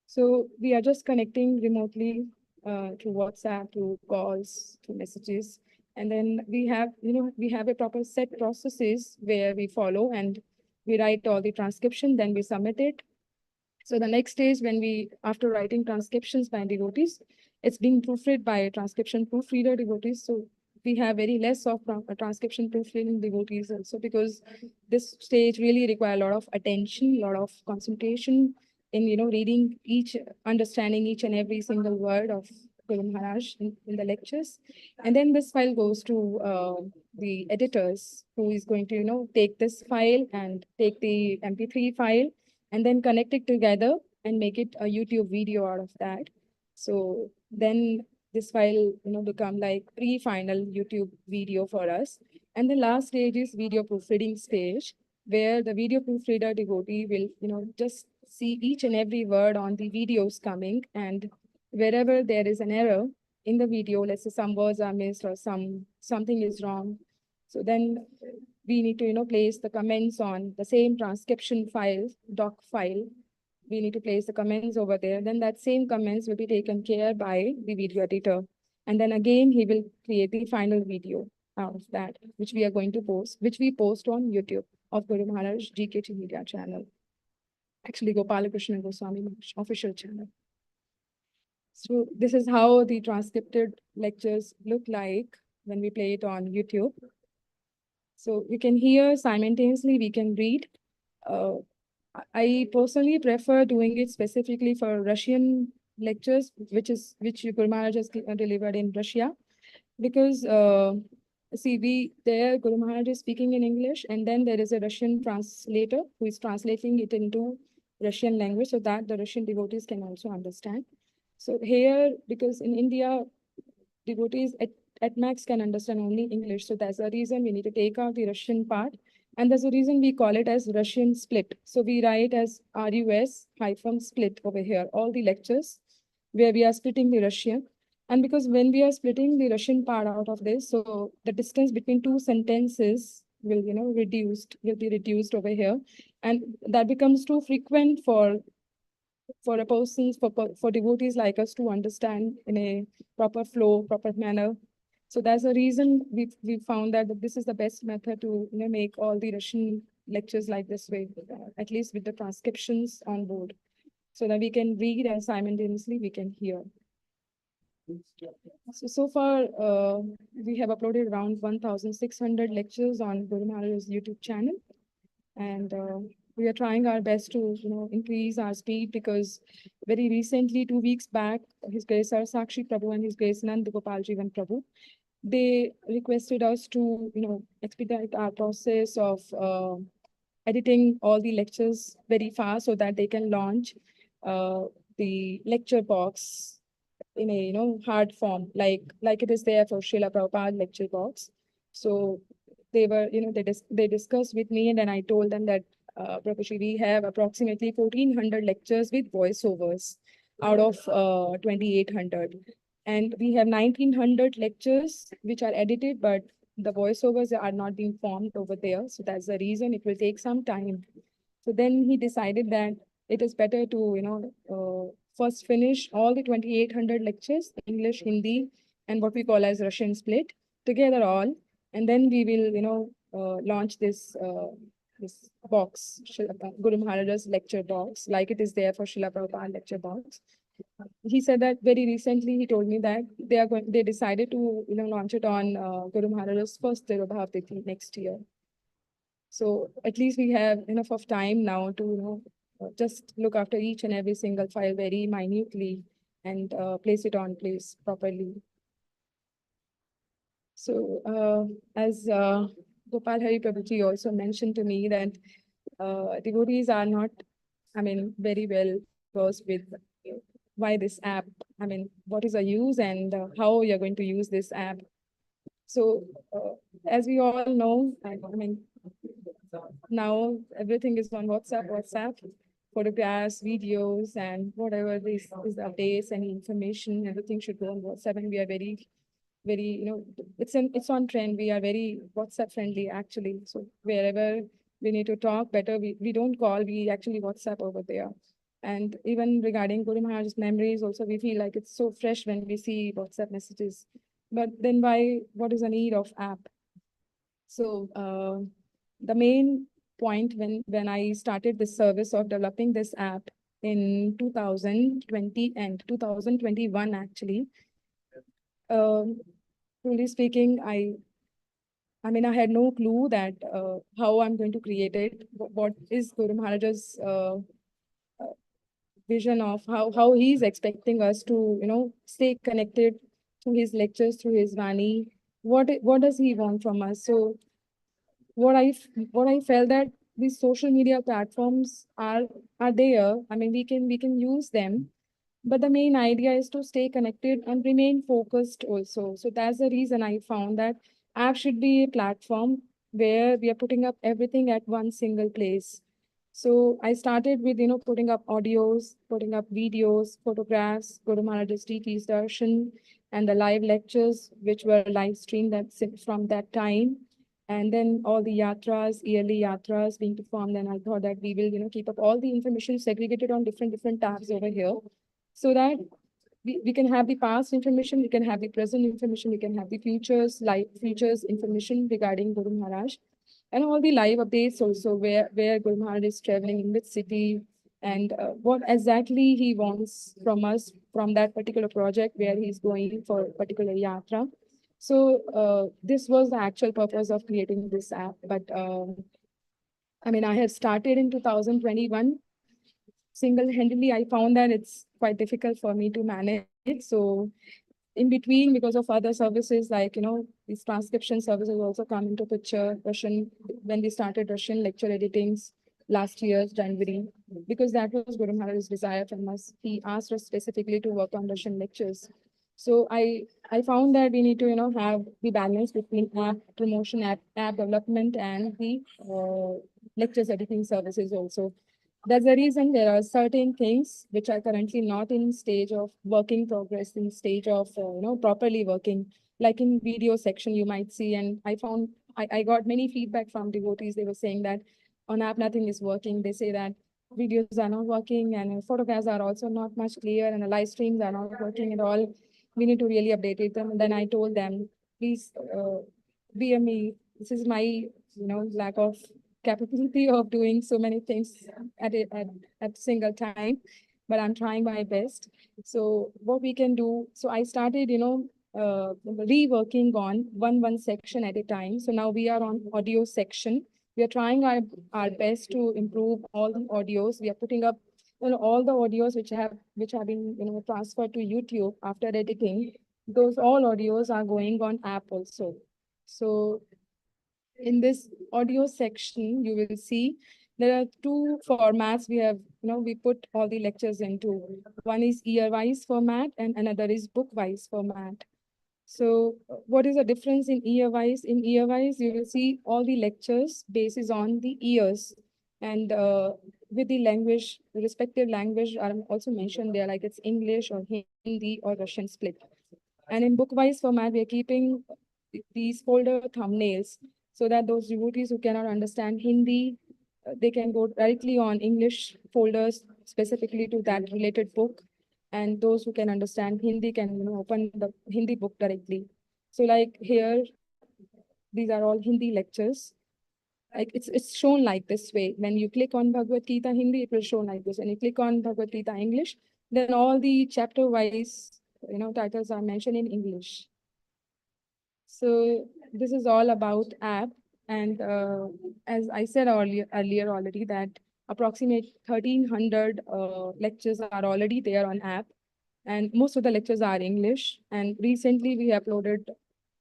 So we are just connecting remotely through WhatsApp, through calls, through messages. And then we have a proper set processes where we follow and we write all the transcription, then we submit it. So the next stage, after writing transcriptions by devotees, it's being proofread by transcription proofreader devotees. So we have very less of transcription proofreading devotees also, because this stage really require a lot of attention, a lot of concentration in, reading understanding each and every single word of Guru Maharaj in the lectures. And then this file goes to the editors, who is going to, take this file and take the MP3 file and then connect it together and make it a YouTube video out of that. So then this file, become like pre-final YouTube video for us. And the last stage is video proofreading stage, where the video proofreader devotee will, just see each and every word on the videos coming, and wherever there is an error in the video, let's say some words are missed or something is wrong. So then we need to, place the comments on the same transcription file, doc file. We need to place the comments over there. Then that same comments will be taken care by the video editor. And then again, he will create the final video out of that, which we are going to post, which we post on YouTube of Guru Maharaj GKT Media channel. Actually, Gopalakrishna Goswami Maharaj official channel. So this is how the transcripted lectures look like when we play it on YouTube. So you can hear simultaneously, we can read. I personally prefer doing it specifically for Russian lectures, which Guru Maharaj has delivered in Russia, because Guru Maharaj is speaking in English, and then there is a Russian translator who is translating it into Russian language so that the Russian devotees can also understand. So here, because in India, devotees at max can understand only English. So that's the reason we need to take out the Russian part. And that's the reason we call it as Russian split. So we write as RUS-split over here, all the lectures where we are splitting the Russian. And because when we are splitting the Russian part out of this, so the distance between two sentences will, will be reduced over here. And that becomes too frequent for a person, for devotees like us to understand in a proper flow, proper manner. So that's the reason we found that this is the best method to make all the Russian lectures like this way, at least with the transcriptions on board, so that we can read and simultaneously we can hear. So far, we have uploaded around 1,600 lectures on Guru Maharaj's YouTube channel, and we are trying our best to increase our speed, because very recently, 2 weeks back, His Grace Sar Sakshi Prabhu and His Grace Nand Gopal Jivan Prabhu, they requested us to expedite our process of editing all the lectures very fast so that they can launch the lecture box in a hard form, like it is there for Srila Prabhupada lecture box. So they were, they discussed with me, and then I told them that Prabhuji, we have approximately 1,400 lectures with voiceovers out of 2,800. And we have 1,900 lectures which are edited, but the voiceovers are not being formed over there. So that's the reason it will take some time. So then he decided that it is better to, first finish all the 2,800 lectures, English, Hindi, and what we call as Russian split together all. And then we will, launch this box, Guru Maharaj's lecture box, like it is there for Srila Prabhupada lecture box. He said that very recently, he told me that they decided to launch it on Guru Maharaj's first Tirobhav Tithi next year. So at least we have enough of time now to, just look after each and every single file very minutely and place it on place properly. So as Gopal Hari Prabhuji also mentioned to me that devotees are not, very well versed with why this app, what is the use and how you're going to use this app. So as we all know, now everything is on WhatsApp, photographs, videos, and whatever this is the updates and information, everything should go on WhatsApp. And we are very, it's on trend. We are very WhatsApp friendly actually. So wherever we need to talk better, we don't call, we actually WhatsApp over there. And even regarding Guru Maharaj's memories, also we feel like it's so fresh when we see WhatsApp messages. But then what is the need of app? So the main point when I started this service of developing this app in 2020 and 2021 actually, truly speaking, I had no clue that how I'm going to create it. What is Guru Maharaj's vision of how he's expecting us to, stay connected through his lectures, through his Vani. What does he want from us? So what I felt that these social media platforms are there. We can use them, but the main idea is to stay connected and remain focused also. So that's the reason I found that app should be a platform where we are putting up everything at one single place. So I started with, putting up audios, putting up videos, photographs, Guru Maharaj's DT's darshan, and the live lectures, which were live streamed from that time. And then all the yatras, yearly yatras being performed. And I thought that we will, keep up all the information segregated on different tabs over here, so that we can have the past information, we can have the present information, we can have the futures information regarding Guru Maharaj, and all the live updates also, where Guru Maharaj is traveling, in which city, and what exactly he wants from us from that particular project where he's going for a particular yatra. So this was the actual purpose of creating this app. But I have started in 2021 single-handedly. I found that it's quite difficult for me to manage. So in between, because of other services like, these transcription services also come into picture. Russian, when we started Russian lecture editings last year, January, because that was Guru Maharaj's desire from us. He asked us specifically to work on Russian lectures. So I found that we need to, have the balance between app promotion, app development, and the lectures editing services also. That's the reason there are certain things which are currently not in stage of working progress, in stage of, properly working, like in video section you might see. And I got many feedback from devotees. They were saying that on app, nothing is working. They say that videos are not working and photographs are also not much clear and the live streams are not working at all. We need to really update them. And then I told them, please bear me. This is my, lack of capability of doing so many things at a single time, but I'm trying my best. So what we can do, so I started, reworking on one section at a time. So now we are on audio section. We are trying our best to improve all the audios. We are putting up all the audios which have been transferred to YouTube after editing. Those all audios are going on app also. So in this audio section, you will see there are two formats we have, we put all the lectures into. One is year-wise format and another is book-wise format. So what is the difference in year-wise? In year-wise, you will see all the lectures basis on the years, and with the language, the respective language are also mentioned there, like it's English or Hindi or Russian split. And in book-wise format, we are keeping these folder thumbnails so that those devotees who cannot understand Hindi, they can go directly on English folders specifically to that related book. And those who can understand Hindi can open the Hindi book directly. So like here, these are all Hindi lectures. Like it's shown like this way. When you click on Bhagavad Gita Hindi, it will show like this. When you click on Bhagavad Gita English, then all the chapter-wise titles are mentioned in English. So this is all about app. And as I said earlier already, that approximate 1,300 lectures are already there on app, and most of the lectures are English. And recently we uploaded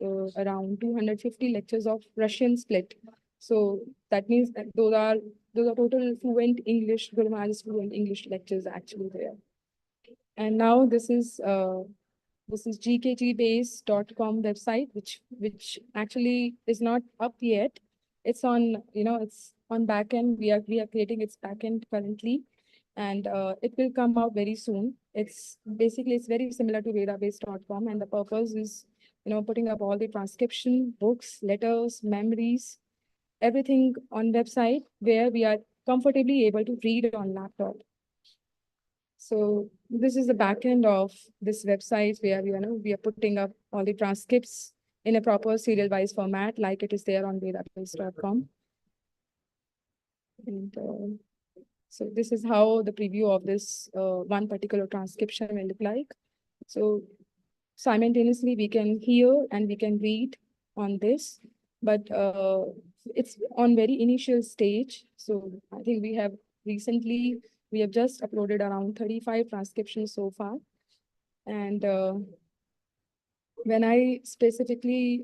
around 250 lectures of Russian split. So that means that those are total fluent English, Guru Maharaj's fluent English lectures actually there. And now this is gkgbase.com website, which actually is not up yet. It's on, it's on backend. We are creating its backend currently, and it will come out very soon. It's very similar to vedabase.com, and the purpose is, putting up all the transcription, books, letters, memories, everything on website where we are comfortably able to read on laptop. So this is the back end of this website where we are putting up all the transcripts in a proper serial wise format, like it is there on vedabase.com. And so this is how the preview of this one particular transcription will look like. So simultaneously we can hear and we can read on this, but it's on very initial stage. So I think we have just uploaded around 35 transcriptions so far. And when I specifically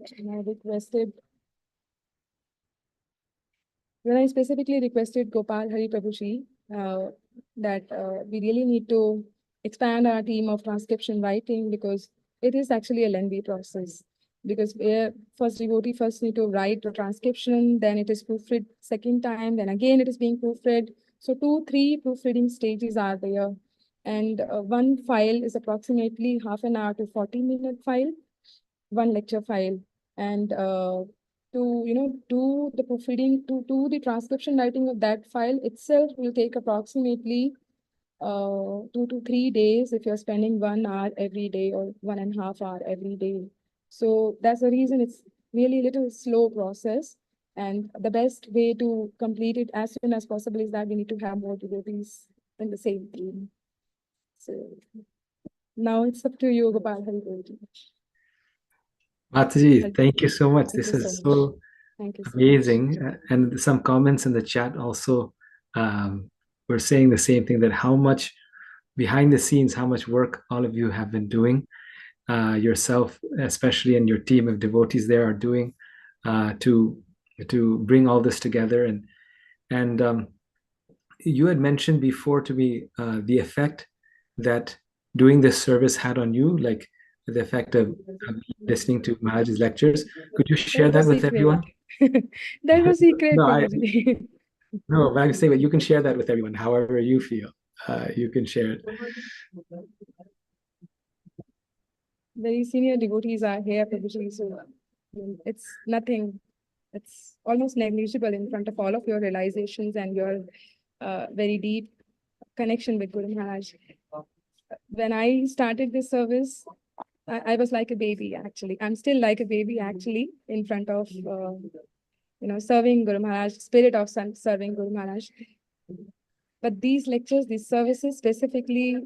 requested Gopal Hari Prabhuji that we really need to expand our team of transcription writing, because it is actually a lengthy process. Because devotee first need to write the transcription, then it is proofread second time, then again it is being proofread. So 2-3 proofreading stages are there. And one file is approximately half an hour to 40-minute file, one lecture file. And to do the proofreading, to do the transcription writing of that file itself will take approximately 2 to 3 days if you're spending 1 hour every day or 1.5 hours every day. So that's the reason it's really a little slow process. And the best way to complete it as soon as possible is that we need to have more devotees in the same team. So now it's up to you, Gopal Hari Prabhuji. Mataji, thank you so much. Thank This you is so much. so Thank you so amazing. And some comments in the chat also were saying the same thing, that how much behind the scenes, how much work all of you have been doing, yourself, especially, and your team of devotees there are doing to bring all this together. And you had mentioned before to me the effect that doing this service had on you, like the effect of listening to Maharaj's lectures. Could you share that with everyone? That was secret, No, Prabhuji. No, but I'm saying that you can share that with everyone, however you feel. You can share it. Very senior devotees are here, Prabhuji, so it's nothing. It's almost negligible in front of all of your realizations and your very deep connection with Guru Maharaj. When I started this service, I was like a baby, actually. I'm still like a baby, actually, in front of, serving Guru Maharaj, spirit of serving Guru Maharaj. But these lectures, these services specifically,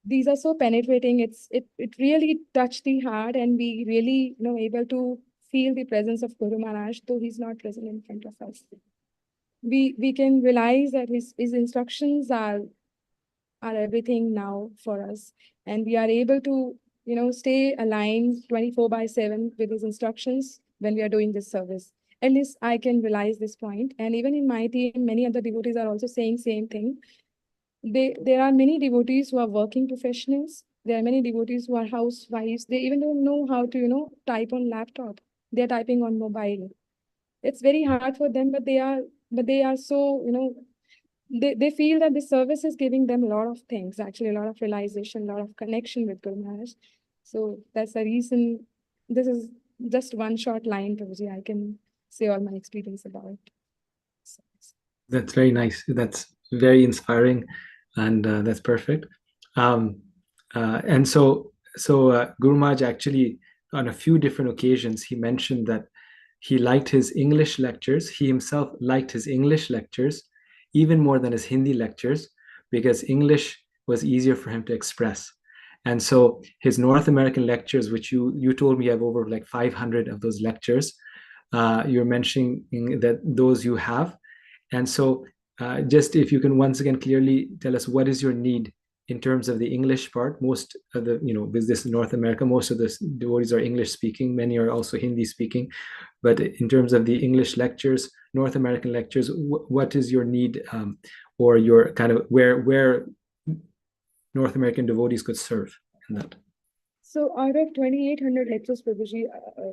these are so penetrating. It really touched the heart, and we really, able to feel the presence of Guru Maharaj, though he's not present in front of us. We can realize that his instructions are everything now for us, and we are able to stay aligned 24/7 with his instructions when we are doing this service. At least I can realize this point, and even in my team, many other devotees are also saying same thing. There are many devotees who are working professionals. There are many devotees who are housewives. They even don't know how to type on laptop. They're typing on mobile. It's very hard for them, but they are so they feel that the service is giving them a lot of things, actually a lot of realization, a lot of connection with Guru Maharaj. So that's the reason. This is just one short line, Prabhuji. I can say all my experience about it. That's very nice. That's very inspiring, and that's perfect. And so Guru Maharaj actually, on a few different occasions, he mentioned that he liked his English lectures. He himself liked his English lectures even more than his Hindi lectures, because English was easier for him to express. And so his North American lectures, which you told me you have over like 500 of those lectures, you're mentioning that those you have. And so just if you can once again clearly tell us what is your need in terms of the English part. Most of the, with this North America, most of the devotees are English speaking, many are also Hindi speaking. But in terms of the English lectures, North American lectures, what is your need, or your kind of where North American devotees could serve in that? So out of 2,800 lectures, Prabhuji,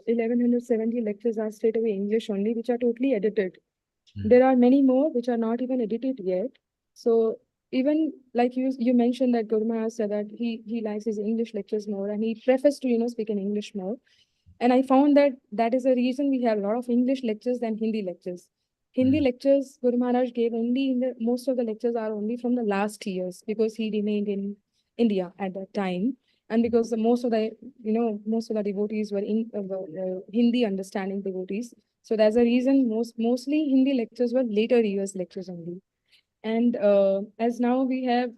1,170 lectures are straight away English only, which are totally edited. There are many more which are not even edited yet. So even like you mentioned that Guru Maharaj said that he likes his English lectures more, and he prefers to speak in English more. And I found that that is the reason we have a lot of English lectures than Hindi lectures. Hindi lectures Guru Maharaj gave only most of the lectures are only from the last years, because he remained in India at that time, and because most of the devotees were in Hindi understanding devotees. So that's the reason mostly Hindi lectures were later years lectures only. And as now we have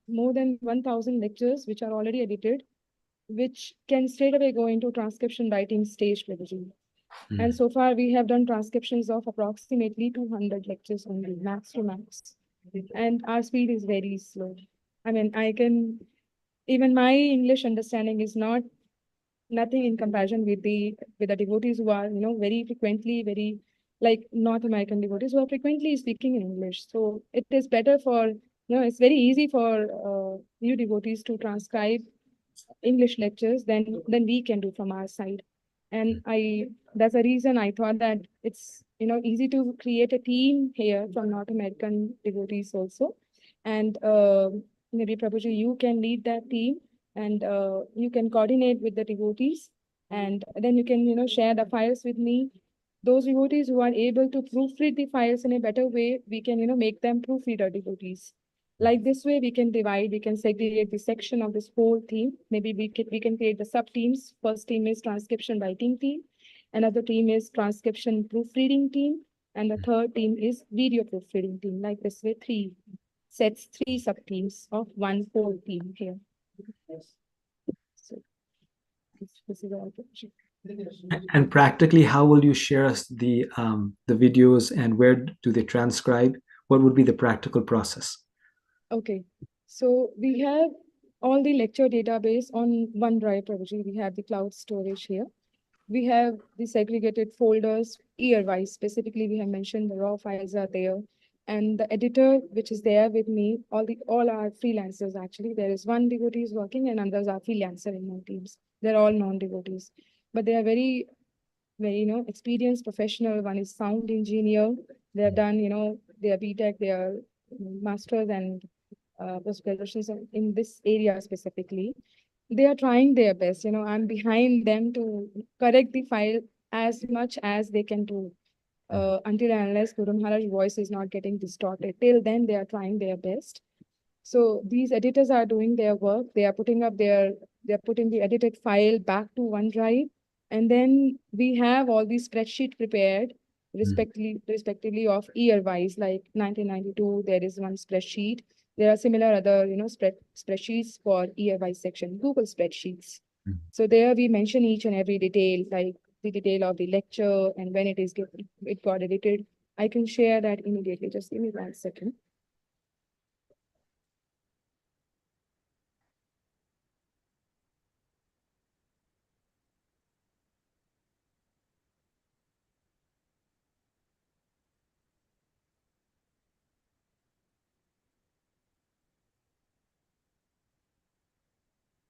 more than 1,000 lectures which are already edited, which can straight away go into transcription writing stage, Prabhuji. And so far we have done transcriptions of approximately 200 lectures only, max to max. And our speed is very slow. I mean, even my English understanding is nothing in comparison with the devotees who are, very frequently, very like North American devotees who are frequently speaking in English. So it is better for, it's very easy for you devotees to transcribe English lectures than we can do from our side. And that's the reason I thought that it's, easy to create a team here from North American devotees also. And maybe Prabhuji, you can lead that team, and you can coordinate with the devotees, and then you can, share the files with me. Those devotees who are able to proofread the files in a better way, we can, make them proofreader devotees. Like this way, we can segregate the section of this whole team. Maybe we can create the sub teams. First team is transcription writing team. Another team is transcription proofreading team. And the third team is video proofreading team. Like this way, three sub teams of one whole team here. So this is all. And practically, how will you share us the videos, and where do they transcribe? What would be the practical process? Okay, so we have all the lecture database on OneDrive, Prabhuji. We have the cloud storage here. We have the segregated folders year-wise. Specifically, we have mentioned the raw files are there. And the editor, which is there with me, all are freelancers actually. There is one devotee is working and others are freelancer in my teams. They're all non-devotees. But they are very, very, experienced professional. One is sound engineer. They have done, their BTech, they are masters and post-graduations in this area specifically. They are trying their best. I'm behind them to correct the file as much as they can do. Until and unless Guru Maharaj's voice is not getting distorted. Till then, they are trying their best. So these editors are doing their work. They are putting the edited file back to OneDrive. And then we have all these spreadsheet prepared respectively of year-wise, like 1992, there is one spreadsheet. There are similar other, spreadsheets for year-wise section, Google spreadsheets. So there we mention each and every detail, like the detail of the lecture and when it got edited. I can share that immediately. Just give me 1 second.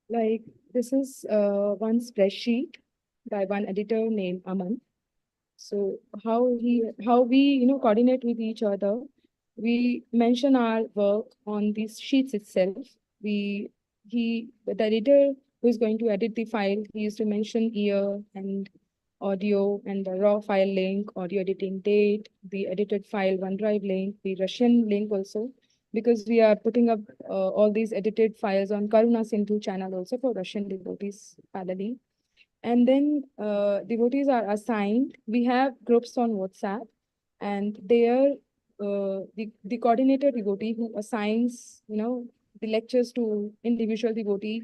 Like this is one spreadsheet by one editor named Aman. So how we coordinate with each other. We mention our work on these sheets itself. The editor who is going to edit the file, he used to mention year and audio and the raw file link, audio editing date, the edited file OneDrive link, the Russian link also, because we are putting up all these edited files on Karuna Sindhu channel also for Russian devotees parallelly. And then devotees are assigned. We have groups on WhatsApp, and there the coordinator devotee who assigns the lectures to individual devotee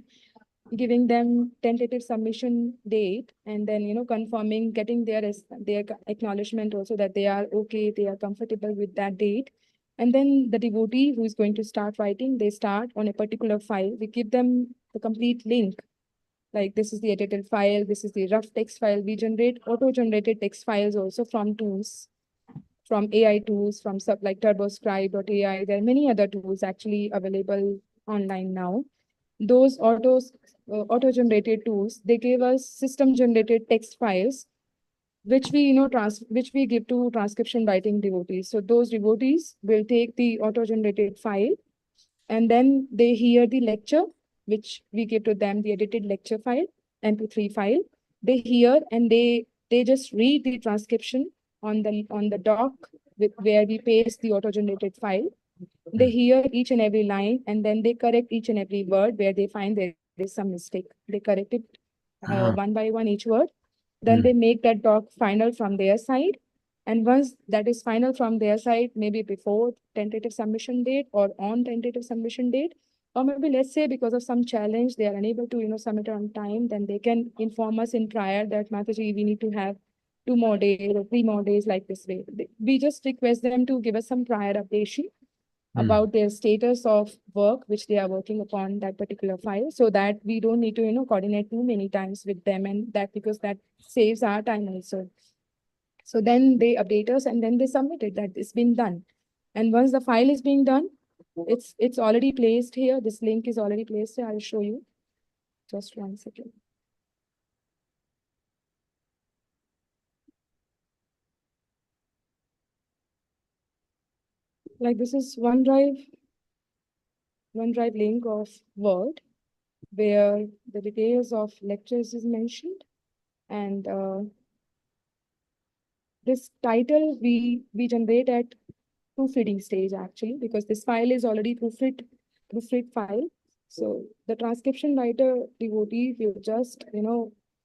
giving them tentative submission date, and then, confirming, getting their acknowledgement also that they are okay, they are comfortable with that date. And then the devotee who is going to start writing, they start on a particular file. We give them the complete link. Like, this is the edited file, this is the rough text file. We generate auto-generated text files also from tools, from AI tools, from like TurboScribe.ai. There are many other tools actually available online now. Those auto-generated tools, they gave us system-generated text files, which we which we give to transcription writing devotees. So those devotees will take the auto-generated file, and then they hear the lecture, which we give to them, the edited lecture file, MP3 file. They hear, and they just read the transcription on the doc where we paste the auto-generated file. They hear each and every line, and then they correct each and every word where they find there is some mistake. They correct it one by one, each word. Then they make that doc final from their side. And once that is final from their side, maybe before tentative submission date or on tentative submission date, or maybe let's say because of some challenge, they are unable to, submit on time, then they can inform us in prior that, Mataji, we need to have 2 more days or 3 more days, like this way. We just request them to give us some prior updation about their status of work, which they are working upon that particular file, so that we don't need to, coordinate too many times with them, and that, because that saves our time also. So then they update us, and then they submit it, that it's been done. And once the file is being done, it's already placed here. This link is already placed here. I'll show you. Just 1 second. Like, this is OneDrive link of Word, where the details of lectures is mentioned. And this title we generate at proofreading stage, actually, because this file is already proofread file. So the transcription writer devotee will just,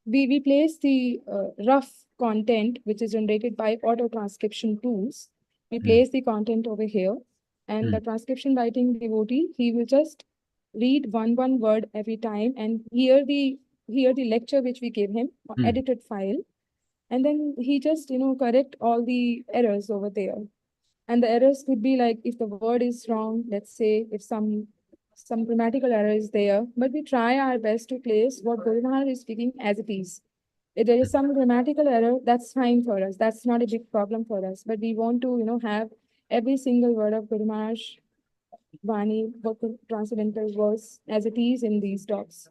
we place the rough content, which is generated by auto transcription tools. We place the content over here, and the transcription writing devotee, he will just read one word every time and hear the lecture which we give him, edited file. And then he just, correct all the errors over there. And the errors could be like, if the word is wrong, let's say, if some grammatical error is there, but we try our best to place what Guru Maharaj is speaking as it is. If there is some grammatical error, that's fine for us. That's not a big problem for us. But we want to, have every single word of Guru Maharaj Vani, transcendental verse, as it is in these docs.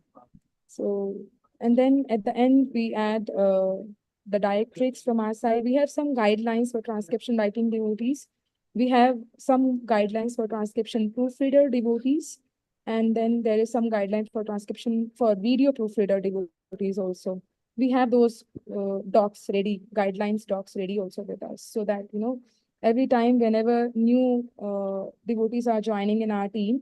So, and then at the end, we add the diacritics from our side. We have some guidelines for transcription writing devotees. We have some guidelines for transcription proofreader devotees. And then there is some guidelines for transcription for video proofreader devotees also. We have those docs ready, guidelines docs ready also with us, so that, every time whenever new devotees are joining in our team,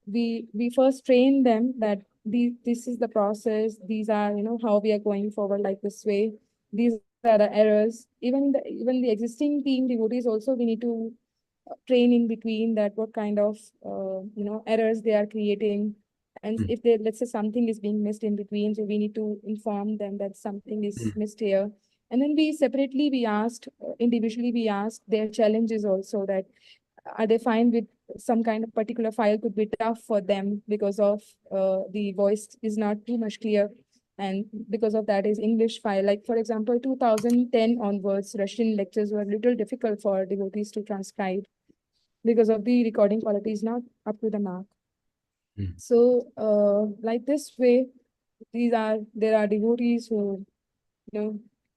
we first train them that this is the process. These are, how we are going forward, like this way. These are the errors. Even the existing team devotees also, we need to train in between that what kind of errors they are creating. And if let's say something is being missed in between, so we need to inform them that something is missed here. And then we asked individually, we asked their challenges also, that are they fine with some kind of particular file could be tough for them because of the voice is not too much clear. And because of that is English file. Like, for example, 2010 onwards, Russian lectures were a little difficult for devotees to transcribe because of the recording quality is not up to the mark. So like this way, there are devotees who, a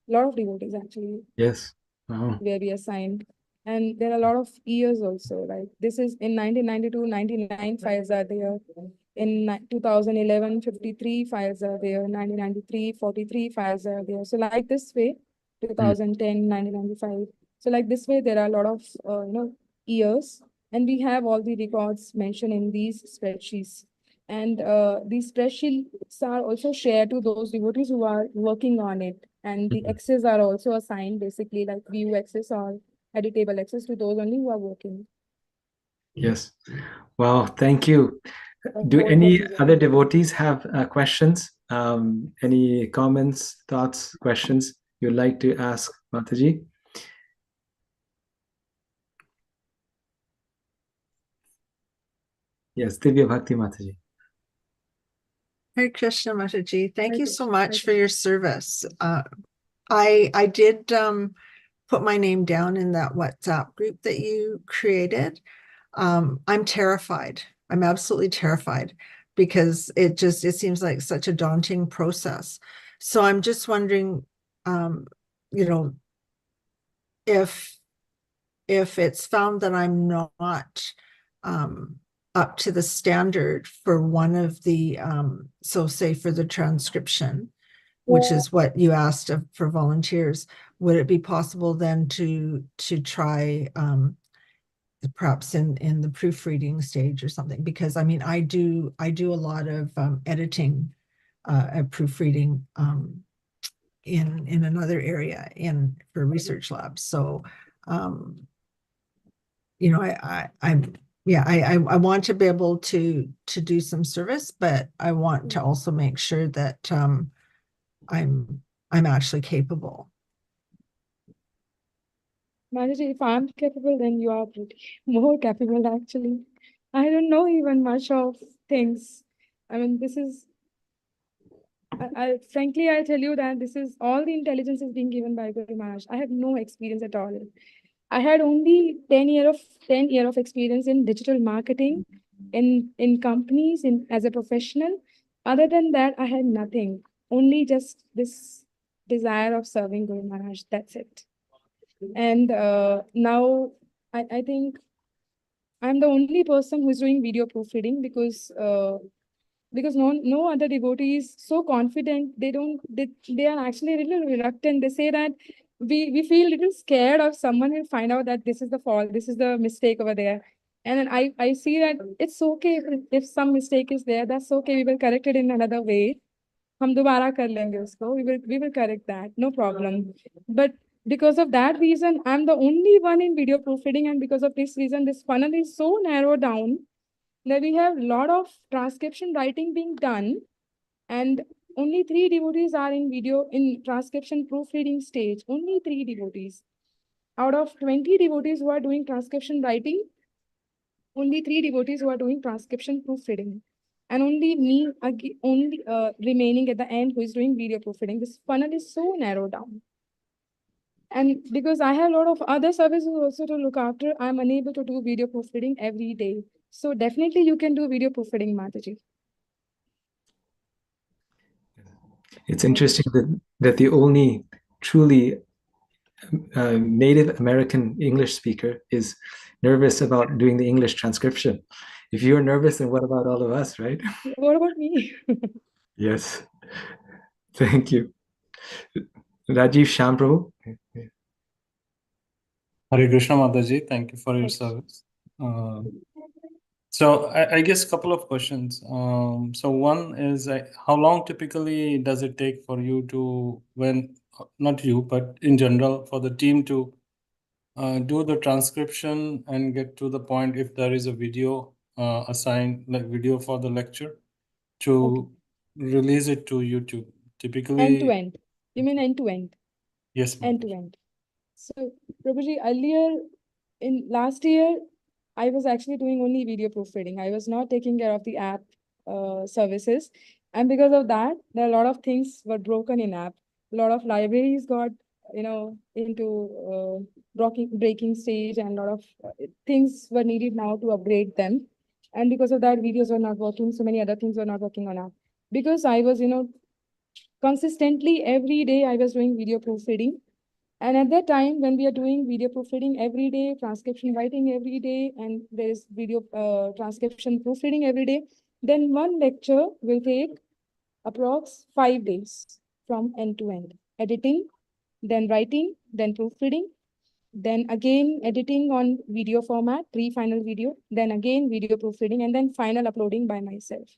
lot of devotees actually. Yes. Wow. Where we assigned. And there are a lot of years also, like this is in 1992, 99 files are there. In 2011, 53 files are there. 1993, 43 files are there. So like this way, 2010, 1995. So like this way, there are a lot of, years. And we have all the records mentioned in these spreadsheets. And these spreadsheets are also shared to those devotees who are working on it. And the access are also assigned, basically like view access or editable access to those only who are working. Yes. Wow. Thank you. Do whole any procedure. other devotees have questions? Any comments, thoughts, questions you'd like to ask Mataji? Yes, Divya Bhakti Mataji. Hare Krishna Mataji, thank Hare you Krishna, so Hare much for Krishna. your service. I did put my name down in that WhatsApp group that you created. I'm terrified. I'm absolutely terrified because it seems like such a daunting process. So I'm just wondering, you know, if it's found that I'm not up to the standard for one of the so say for the transcription, which is what you asked for volunteers, would it be possible then to try perhaps in the proofreading stage or something? Because I mean, I do a lot of editing and proofreading in another area for research labs. So you know, I want to be able to do some service, but I want to also make sure that I'm actually capable. Mataji, if I'm capable, then you are pretty more capable actually. I don't know even much of things. I mean, this is, frankly, I tell you that this is all the intelligence is being given by Guru Maharaj. I have no experience at all. I had only 10 year of experience in digital marketing, in companies, as a professional. Other than that, I had nothing. Only just this desire of serving Guru Maharaj. That's it. And now I think I'm the only person who's doing video proofreading because no other devotee is so confident. They are actually a little reluctant. They say that we feel a little scared of someone will find out that this is the fault, this is the mistake over there. And then I see that it's okay if some mistake is there, that's okay. We will correct it in another way. हम दोबारा कर लेंगे उसको. We will correct that. No problem. But because of that reason, I'm the only one in video proofreading, and because of this reason, this funnel is so narrowed down that we have a lot of transcription writing being done, and only 3 devotees are in transcription proofreading stage. Only 3 devotees. Out of 20 devotees who are doing transcription writing, only 3 devotees who are doing transcription proofreading. And only me, remaining at the end, who is doing video proofreading. This funnel is so narrowed down. And because I have a lot of other services also to look after, I'm unable to do video proofreading every day. So definitely you can do video proofreading, Mataji. It's interesting that the only truly native American English speaker is nervous about doing the English transcription. If you're nervous, then what about all of us, right? What about me? Yes. Thank you. Rajiv Shamprabhu. Hare Krishna Mataji, thank you for your service. So I guess a couple of questions. So one is how long typically does it take for you to, not you, but in general, for the team to do the transcription and get to the point if there is a video assigned, like video for the lecture, to release it to YouTube? Typically, End to end. You mean end to end? Yes, ma'am. End to end. So, Prabhuji, earlier in last year, I was actually doing only video proofreading. I was not taking care of the app services. And because of that, there are a lot of things were broken in app. A lot of libraries got, into breaking stage, and a lot of things were needed now to upgrade them. And because of that, videos were not working. So many other things were not working on app. Because I was, consistently every day I was doing video proofreading. And at that time, when we are doing video proofreading every day, transcription writing every day, and there is video transcription proofreading every day, then one lecture will take approx 5 days from end to end. Editing, then writing, then proofreading, then again editing on video format, final video, then again video proofreading, and then final uploading by myself.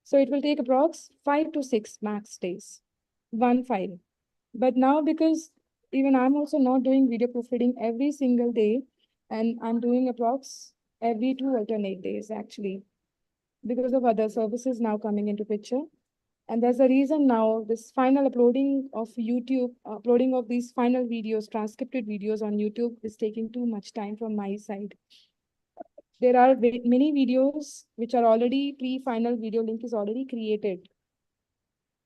So it will take approx 5 to 6 max days, one file. But now, because even I'm also not doing video proofreading every single day, and I'm doing approx every 2 alternate days actually. because of other services now coming into picture. And there's a reason now this final uploading of YouTube, uploading of these final videos, transcripted videos on YouTube is taking too much time from my side. There are many videos which are already pre-final video link is already created.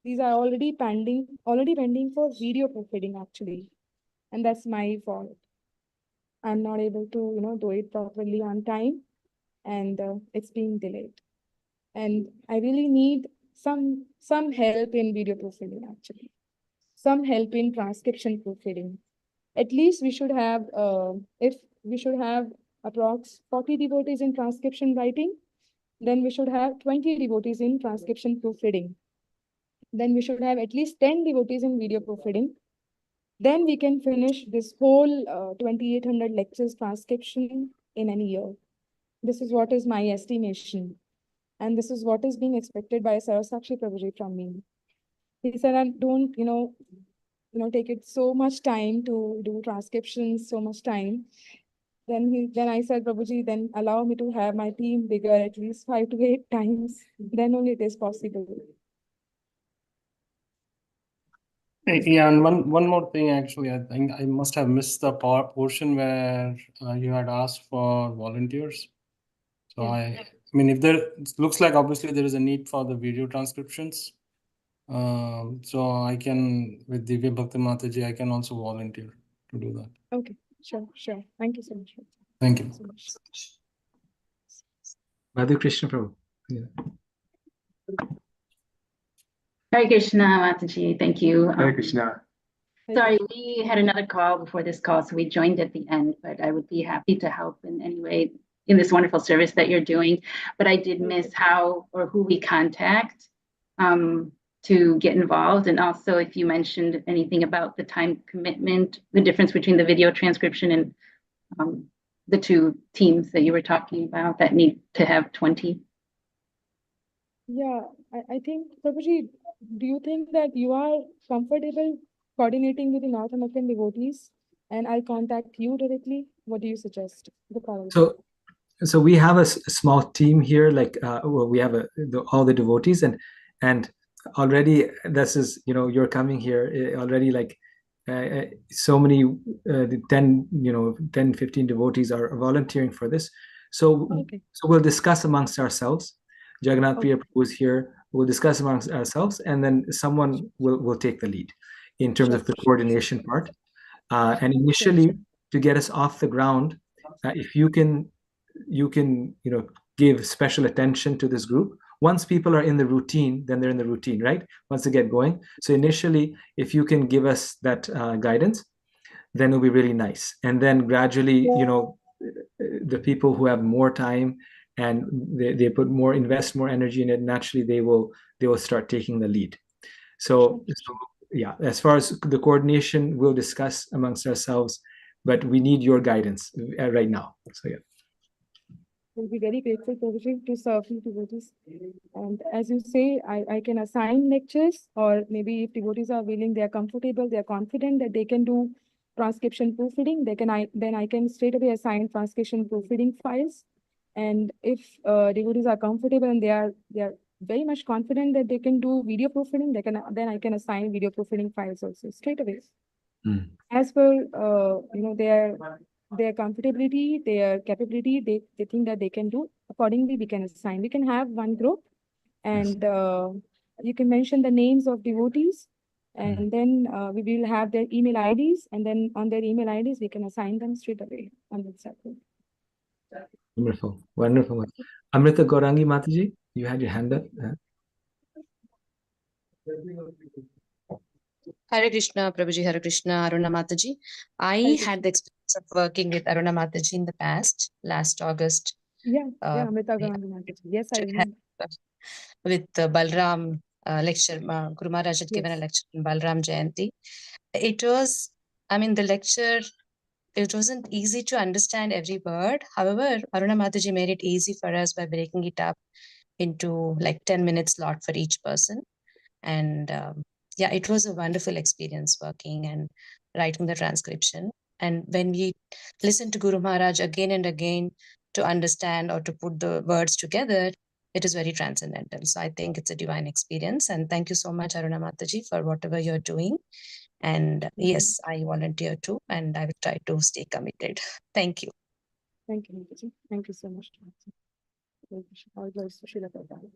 These are already pending for video proofreading actually. And that's my fault. I'm not able to, do it properly on time, and it's being delayed. And I really need some help in video proofreading actually, some help in transcription proofreading. At least we should have, if we should have approx 40 devotees in transcription writing, then we should have 20 devotees in transcription proofreading. Then we should have at least 10 devotees in video proofreading. Then we can finish this whole 2,800 lectures transcription in a year. This is what is my estimation. And this is what is being expected by Sarasakshi Prabhuji from me. He said, I don't, take it so much time to do transcriptions, so much time. Then I said, Prabhuji, then allow me to have my team bigger at least 5 to 8 times. Then only it is possible. Yeah, and one more thing, actually, I think I must have missed the portion where you had asked for volunteers. So Yeah. I mean, if there, it looks like obviously there is a need for the video transcriptions. So I can, with Divya Bhakti Mataji, I can also volunteer to do that. Okay, sure. Thank you so much. Thank you. So much. Madhu Krishna Prabhu. Yeah. Hare Krishna, Mataji. Thank you. Hare Krishna. Sorry, we had another call before this call, so we joined at the end, but I would be happy to help in any way in this wonderful service that you're doing. But I did miss how or who we contact to get involved. And also if you mentioned anything about the time commitment, the difference between the video transcription and the two teams that you were talking about that need to have 20. Yeah, I think, Prabhuji, do you think that you are comfortable coordinating with the North American devotees and I'll contact you directly? What do you suggest? So we have a small team here, like we have all the devotees, and already this is, you're coming here already, like so many 10 15 devotees are volunteering for this. So we'll discuss amongst ourselves. Jagannath Priya Prabhu is here. We'll discuss amongst ourselves, and then someone will take the lead in terms of the coordination part. And initially, to get us off the ground, if you can give special attention to this group. Once people are in the routine, then they're in the routine, right? Once they get going. So initially, if you can give us that guidance, then it'll be really nice. And then gradually, the people who have more time and they invest more energy in it, naturally they will start taking the lead. So yeah, as far as the coordination, we'll discuss amongst ourselves, but we need your guidance right now. So yeah. We'll be very grateful, Prabhuji, to serve you devotees. And as you say, I can assign lectures, or maybe if devotees are willing, they are comfortable, they are confident that they can do transcription proofreading, then I can straight away assign transcription proofreading files. And if devotees are comfortable and they are very much confident that they can do video proofreading, then I can assign video proofreading files also straight away. As per their comfortability, their capability, they think that they can do. Accordingly, we can assign. We can have one group, and you can mention the names of devotees, and then we will have their email IDs, and then on their email IDs, we can assign them straight away on WhatsApp. Wonderful, wonderful. Amrita Gaurangi Mataji, you had your hand up. Hare Krishna, Prabhuji, Hare Krishna, Aruna Mataji. I had the experience of working with Aruna Mataji in the past, last August. Amrita Gaurangi Mataji. Yes, I remember. With Balram lecture, Guru Maharaj had given a lecture in Balram Jayanti. It was, the lecture, it wasn't easy to understand every word. However, Aruna Mataji made it easy for us by breaking it up into like 10-minute slot for each person. And it was a wonderful experience working and writing the transcription. And when we listened to Guru Maharaj again and again to understand or to put the words together, It is very transcendental. So I think it's a divine experience. And thank you so much, Aruna Mataji, for whatever you're doing. And yes, I volunteer too, and I will try to stay committed. Thank you. Thank you, Mataji. Thank you so much. All glories to Srila Prabhupada.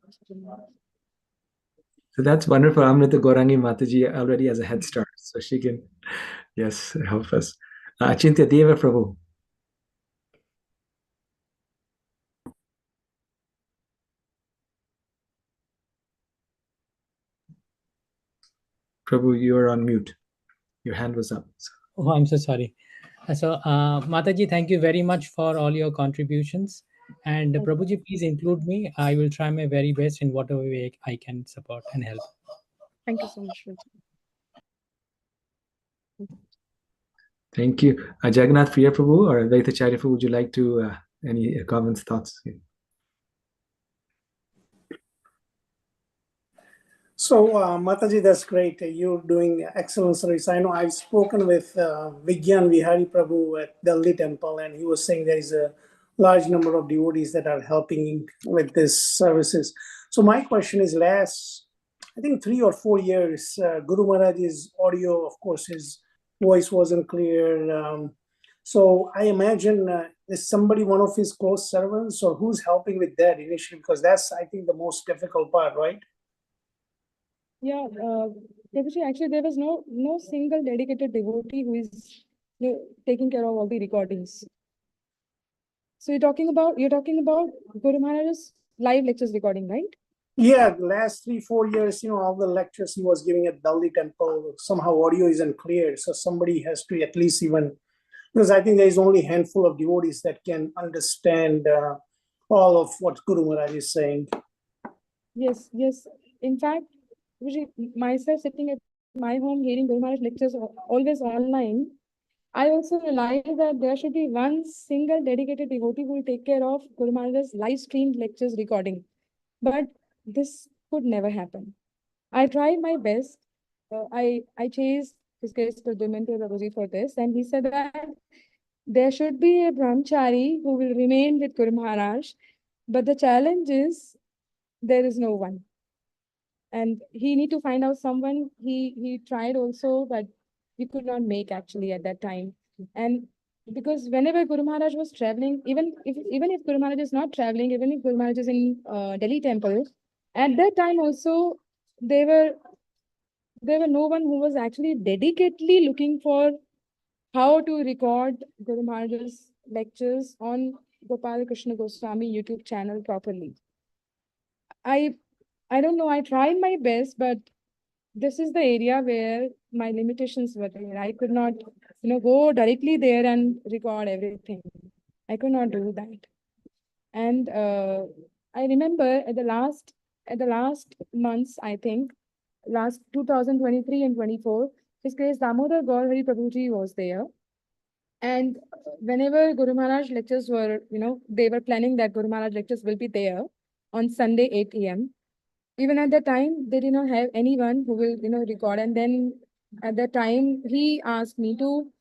So that's wonderful. Amrita Gorangi Mataji already has a head start, so she can, yes, help us. Achintya Deva Prabhu. Prabhu, you are on mute. Your hand was up. Oh, I'm so sorry. So, Mataji, thank you very much for all your contributions. And Prabhuji, please include me. I will try my very best in whatever way I can support and help. Thank you so much. Thank you. Jagannath Priya Prabhu or Advaitacharya Prabhu, would you like to, any comments, thoughts? So, Mataji, that's great. You're doing excellent service. I know I've spoken with Vigyan Vihari Prabhu at Delhi Temple, and he was saying there is a large number of devotees that are helping with this services. So my question is, last, I think 3 or 4 years, Guru Maharaj's audio, of course, his voice wasn't clear. So I imagine is somebody one of his close servants, or who's helping with that initially? Because that's, I think, the most difficult part, right? Yeah, Devashi, actually there was no single dedicated devotee who is taking care of all the recordings. So you're talking about Guru Maharaj's live lectures recording, right? Yeah, the last 3-4 years, all the lectures he was giving at Delhi Temple, somehow audio isn't clear. So somebody has to at least even, because I think there is only a handful of devotees that can understand all of what Guru Maharaj is saying. Yes. In fact, myself sitting at my home hearing Guru Maharaj lectures always online, I also realized that there should be one single dedicated devotee who will take care of Guru Maharaj's live streamed lectures recording. But this could never happen. I tried my best. I chased His Grace Pradyumna Prabhuji for this, and he said that there should be a brahmachari who will remain with Guru Maharaj, but the challenge is there is no one. And he need to find out someone. He tried also, but we could not make actually at that time. And because whenever Guru Maharaj was traveling, even if Guru Maharaj is not traveling, even if Guru Maharaj is in Delhi temple, at that time also there were no one who was actually dedicatedly looking for how to record Guru Maharaj's lectures on Gopal Krishna Goswami YouTube channel properly. I don't know, I tried my best, but this is the area where my limitations were there. I could not, go directly there and record everything. I could not do that. And I remember at the last months, I think, last 2023 and 24, His Grace Damodar Gaur Hari Prabhuji was there. And whenever Guru Maharaj lectures were, they were planning that Guru Maharaj lectures will be there on Sunday, 8 a.m. Even at that time, they did not have anyone who will, record. And then at that time, he asked me to,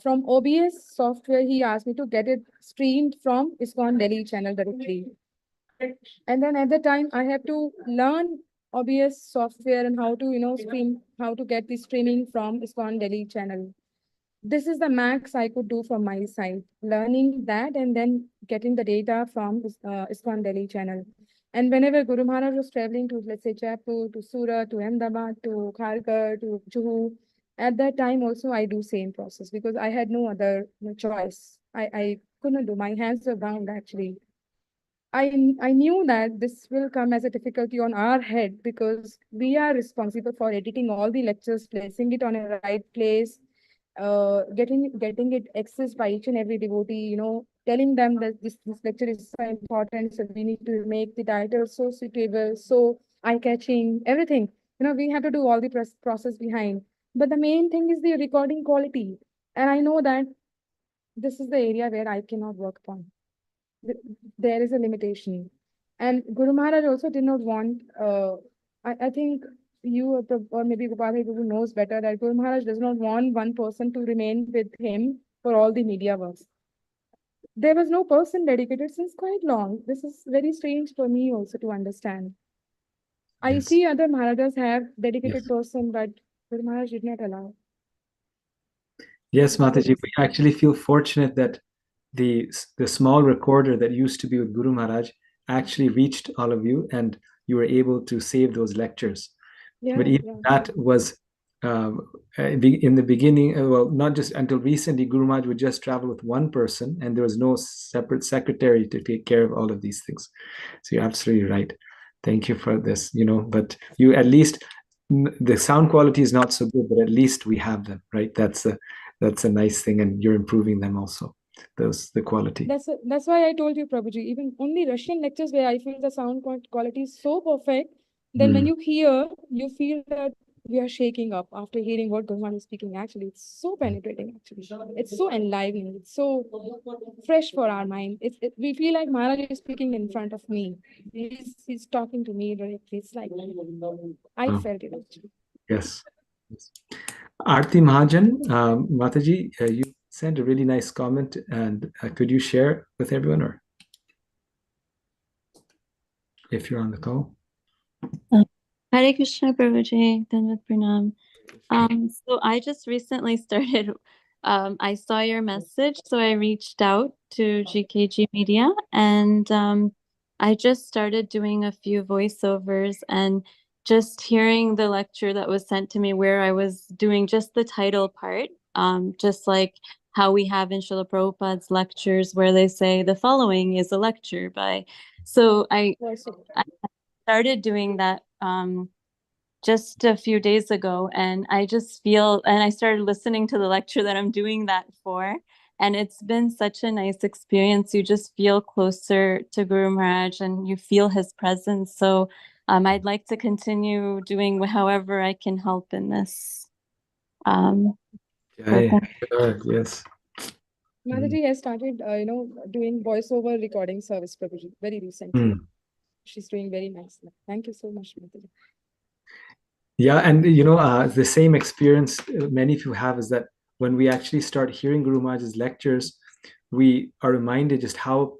from OBS software, he asked me to get it streamed from ISKCON Delhi channel directly. And then at that time, I have to learn OBS software and how to, how to get the streaming from ISKCON Delhi channel. This is the max I could do from my side, learning that and then getting the data from ISKCON Delhi channel. And whenever Guru Maharaj was traveling to, let's say, Jaipur, to Surat, to Ahmedabad, to Kharkar, to Juhu, at that time also I do same process because I had no other choice. I couldn't do, my hands were bound actually. I knew that this will come as a difficulty on our head because we are responsible for editing all the lectures, placing it on a right place, getting it accessed by each and every devotee, telling them that this lecture is so important, so we need to make the title so suitable, so eye-catching, everything. We have to do all the process behind. But the main thing is the recording quality. And I know that this is the area where I cannot work upon. There is a limitation. And Guru Maharaj also did not want, I think you or maybe Gopal Prabhu knows better that Guru Maharaj does not want one person to remain with him for all the media works. there was no person dedicated since quite long. This is very strange for me also to understand. I Yes. see other Maharajas have dedicated Yes. person, but Guru Maharaj did not allow. Yes, Mataji, we actually feel fortunate that the small recorder that used to be with Guru Maharaj actually reached all of you, and you were able to save those lectures. But Yeah, even yeah. that was in the beginning, well, not just until recently, Guru Maharaj would just travel with one person, and there was no separate secretary to take care of all of these things. So you're absolutely right. Thank you for this. But you at least the sound quality is not so good, but at least we have them, right? That's a nice thing, and you're improving them also. The quality. That's why I told you, Prabhuji, even only Russian lectures where I feel the sound quality is so perfect, then when you hear, you feel that we are shaking up after hearing what Guru Maharaj is speaking. Actually, it's so penetrating, actually. It's so enlivening. It's so fresh for our mind. We feel like Maharaj is speaking in front of me. He's talking to me directly. It's like, I felt it actually. Yes. Aarti Mahajan, Mataji, you sent a really nice comment, and could you share with everyone, or if you're on the call? Hare Krishna, Prabhuji, Dandavat Pranam. So I just recently started, I saw your message, so I reached out to GKG Media, and I just started doing a few voiceovers, and just hearing the lecture that was sent to me where I was doing just the title part, just like how we have in Srila Prabhupada's lectures where they say the following is a lecture by. So I started doing that just a few days ago, and I just feel, and I started listening to the lecture that I'm doing that for, and it's been such a nice experience. You just feel closer to Guru Maharaj and you feel his presence. So I'd like to continue doing however I can help in this. Yes. Mataji has started, doing voiceover recording service, Prabhuji, very recently. She's doing very nicely. Thank you so much, Mataji. Yeah, and the same experience many of you have is that when we actually start hearing Guru Maharaj's lectures, we are reminded just how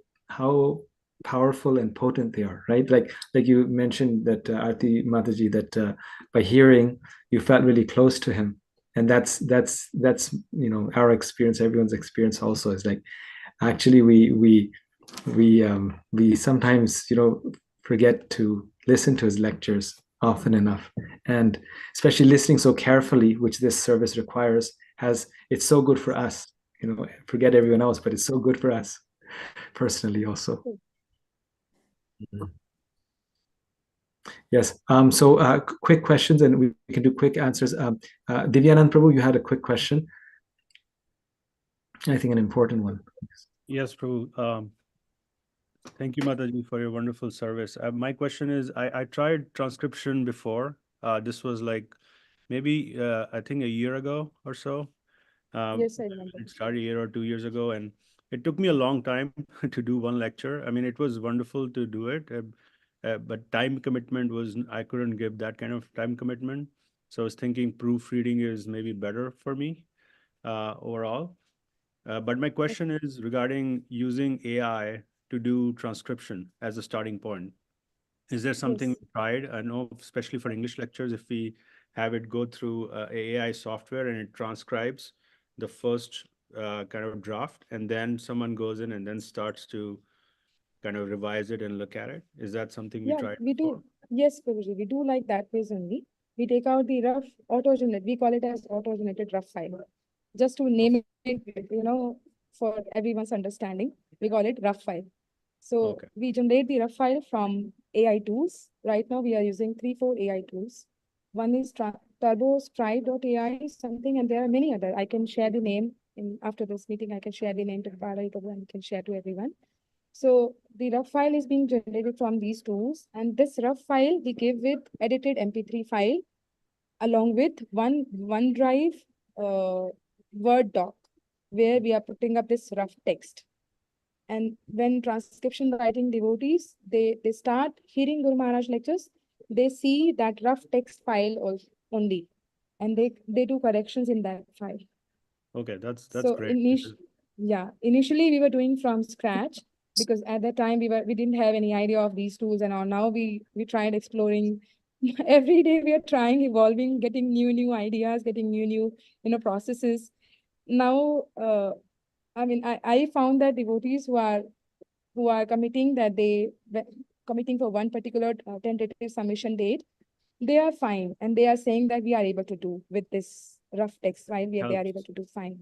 powerful and potent they are, right? Like you mentioned that Aarti Mataji, that by hearing you felt really close to him, and that's our experience, everyone's experience also is like actually we sometimes forget to listen to his lectures often enough, and especially listening so carefully, which this service requires, it's so good for us. Forget everyone else, but it's so good for us personally also. Yes. So quick questions, and we can do quick answers. Divyanand Prabhu, you had a quick question. I think an important one. Yes, Prabhu. Thank you, Mataji, for your wonderful service. My question is, I tried transcription before. This was like maybe, I think a year ago or so. Yes, I remember. It started a year or 2 years ago, and it took me a long time to do one lecture. I mean, it was wonderful to do it, but time commitment I couldn't give that kind of time commitment. So I was thinking proofreading is maybe better for me overall. But my question is regarding using AI to do transcription as a starting point. Is there something we tried? I know, especially for English lectures, if we have it go through AI software and it transcribes the first kind of draft, and then someone goes in and then starts to kind of revise it and look at it. Is that something we tried? We do. Yes, Prabhuji, we do like that ways only. We take out the rough auto-generated, we call it as auto-generated rough file. Just to name it, for everyone's understanding, we call it rough file. So we generate the rough file from AI tools. Right now we are using 3-4 AI tools. One is TurboScribe.ai something, and there are many other. I can share the name after this meeting. I can share the name to Bharati Prabhu and can share to everyone. So the rough file is being generated from these tools, and this rough file we give with edited MP3 file along with one OneDrive Word doc where we are putting up this rough text. And when transcription writing devotees, they start hearing Guru Maharaj lectures, they see that rough text file only, and they do corrections in that file. Okay, that's So great. Yeah, initially we were doing from scratch because at that time we didn't have any idea of these tools and all. Now we tried exploring. Every day we are trying, evolving, getting new ideas, getting new processes. Now, I mean, I found that devotees who are committing committing for one particular tentative submission date, they are fine, and they are saying that we are able to do with this rough text, right? They are able Helps. to do fine.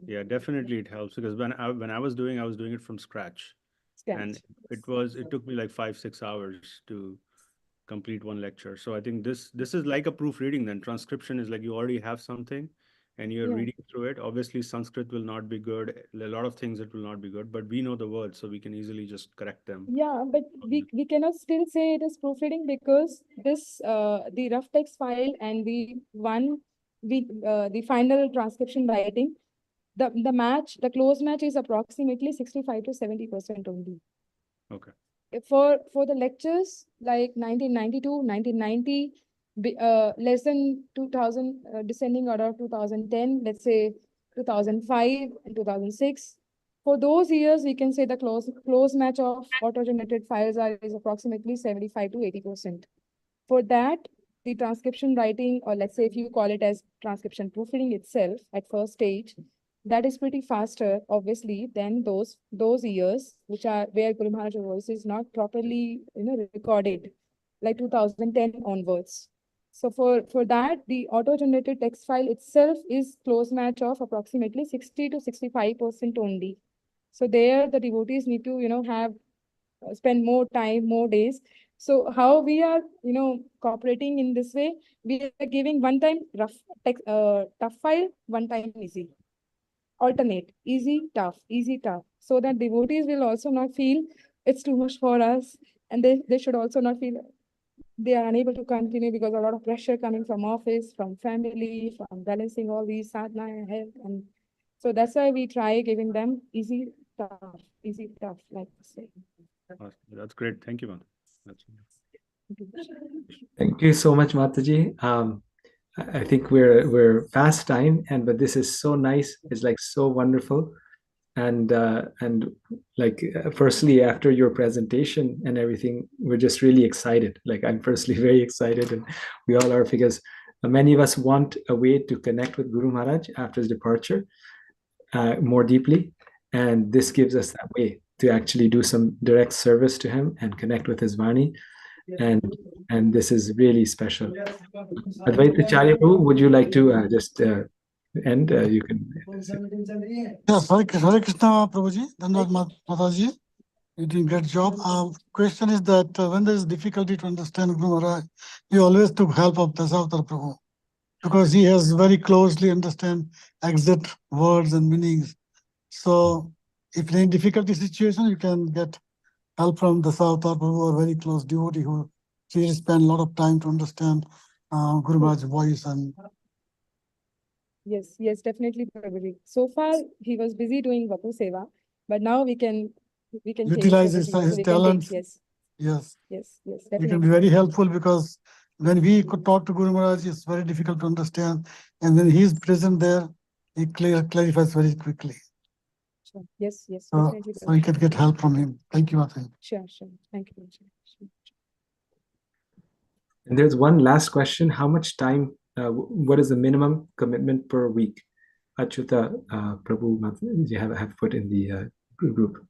Yeah, definitely it helps because when I was doing it from scratch. And it took me like 5-6 hours to complete one lecture. So I think this is like a proofreading. Then transcription is like you already have something and you're Yeah. reading through it. Obviously Sanskrit will not be good, a lot of things it will not be good, but we know the words, so we can easily just correct them. Yeah, but we cannot still say it is proofreading because this the rough text file and the final transcription writing, the close match is approximately 65 to 70% only. Okay. For the lectures like 1992, 1990, less than 2000, descending order of 2010, let's say 2005 and 2006. For those years, we can say the close match of auto-generated files is approximately 75 to 80%. For that, the transcription writing, or let's say if you call it as transcription proofreading itself at first stage, that is pretty faster, obviously, than those years which are where Guru Maharaj's voice is not properly recorded, like 2010 onwards. So for that, the auto-generated text file itself is close match of approximately 60 to 65% only. So there the devotees need to have spend more time, more days. So how we are cooperating in this way, we are giving one time rough text tough file, one time easy, alternate easy tough, so that devotees will also not feel it's too much for us, and they should also not feel they are unable to continue because a lot of pressure coming from office, from family, from balancing all these sadhana and health. And so that's why we try giving them easy tough, like to say. Awesome. That's great. Thank you, man. That's Thank you so much, Mataji. I think we're past time, but this is so nice. It's like so wonderful, and firstly, after your presentation and everything, we're just really excited. Like I'm personally very excited, and we all are, because many of us want a way to connect with Guru Maharaj after his departure more deeply, and this gives us that way to actually do some direct service to him and connect with his Vani. And this is really special. Advaita Acharya Prabhu, would you like to just end? You can. Yes, Hare Krishna, Prabhuji. Dhanwad Mataji. You did a great job. Question is that when there is difficulty to understand Guru Maharaj, you always took help of Dasavatar Prabhu, because he has very closely understand exact words and meanings. So if in any difficulty situation, you can get help from Dasavatar Prabhu, or very close devotee who really spend a lot of time to understand Guru Maharaj's voice. And Yes, definitely, Prabhuji. So far, he was busy doing Vapu Seva, but now we can utilize change his everything. So we can take- talents. Yes, Yes. Yes, We can definitely. be very helpful, because when we could talk to Guru Maharaj, it's very difficult to understand. And when he's present there, he clarifies very quickly. Sure. Yes, So, definitely. so we Prabhuji. can get help from him. Thank you, Mataji. Sure. Thank you. Sure. And there's one last question. How much time, what is the minimum commitment per week? Achyuta Prabhu Mataji have put in the group.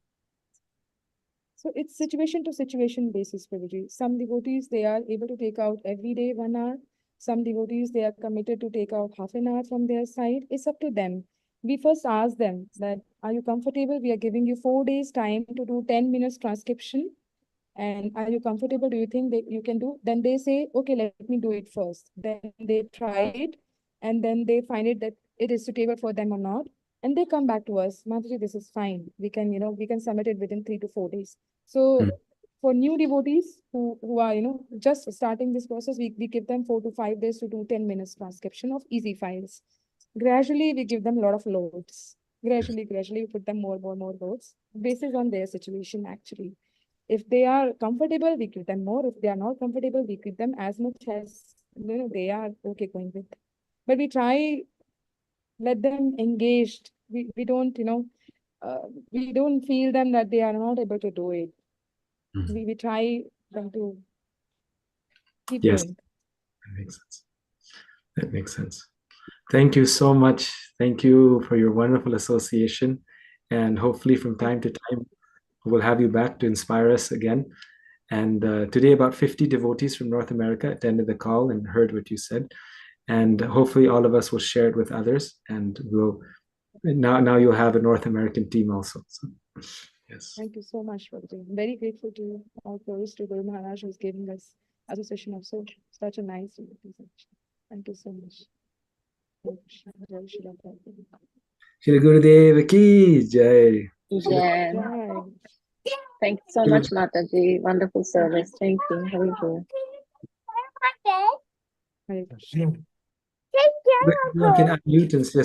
So it's situation to situation basis, Prabhuji. Some devotees, they are able to take out every day 1 hour. Some devotees, they are committed to take out half an hour from their side. It's up to them. We first ask them that, are you comfortable? We are giving you 4 days time to do 10 minutes transcription. And are you comfortable? Do you think that you can do? Then they say, okay, let me do it first. Then they try it, and then they find it that it is suitable for them or not. And they come back to us, Mataji, this is fine. We can submit it within 3 to 4 days. So for new devotees who are, just starting this process, we give them 4 to 5 days to do 10 minutes transcription of easy files. Gradually, we give them a lot of loads. Gradually, we put them more loads, based on their situation, actually. If they are comfortable, we give them more. If they are not comfortable, we give them as much as they are okay going with. But we try let them engaged. We don't we don't feel them that they are not able to do it. Mhm. We try them to keep Yes, doing. that makes sense. That makes sense. Thank you so much. Thank you for your wonderful association. And hopefully, from time to time, we'll have you back to inspire us again. And today, about 50 devotees from North America attended the call and heard what you said. And hopefully, all of us will share it with others. And now you'll have a North American team also. So, yes. Thank you so much, Prabhuji. I'm very grateful to all glories to Guru Maharaj who's giving us association of such a nice organization. Thank you so much. Jai Shri Prabhupada. Shri Gurudev ki jai. Yeah. Jai. Thank you so much, Mataji. Wonderful service. Thank you. Hari Bol. Hare Krishna. You can unmute and say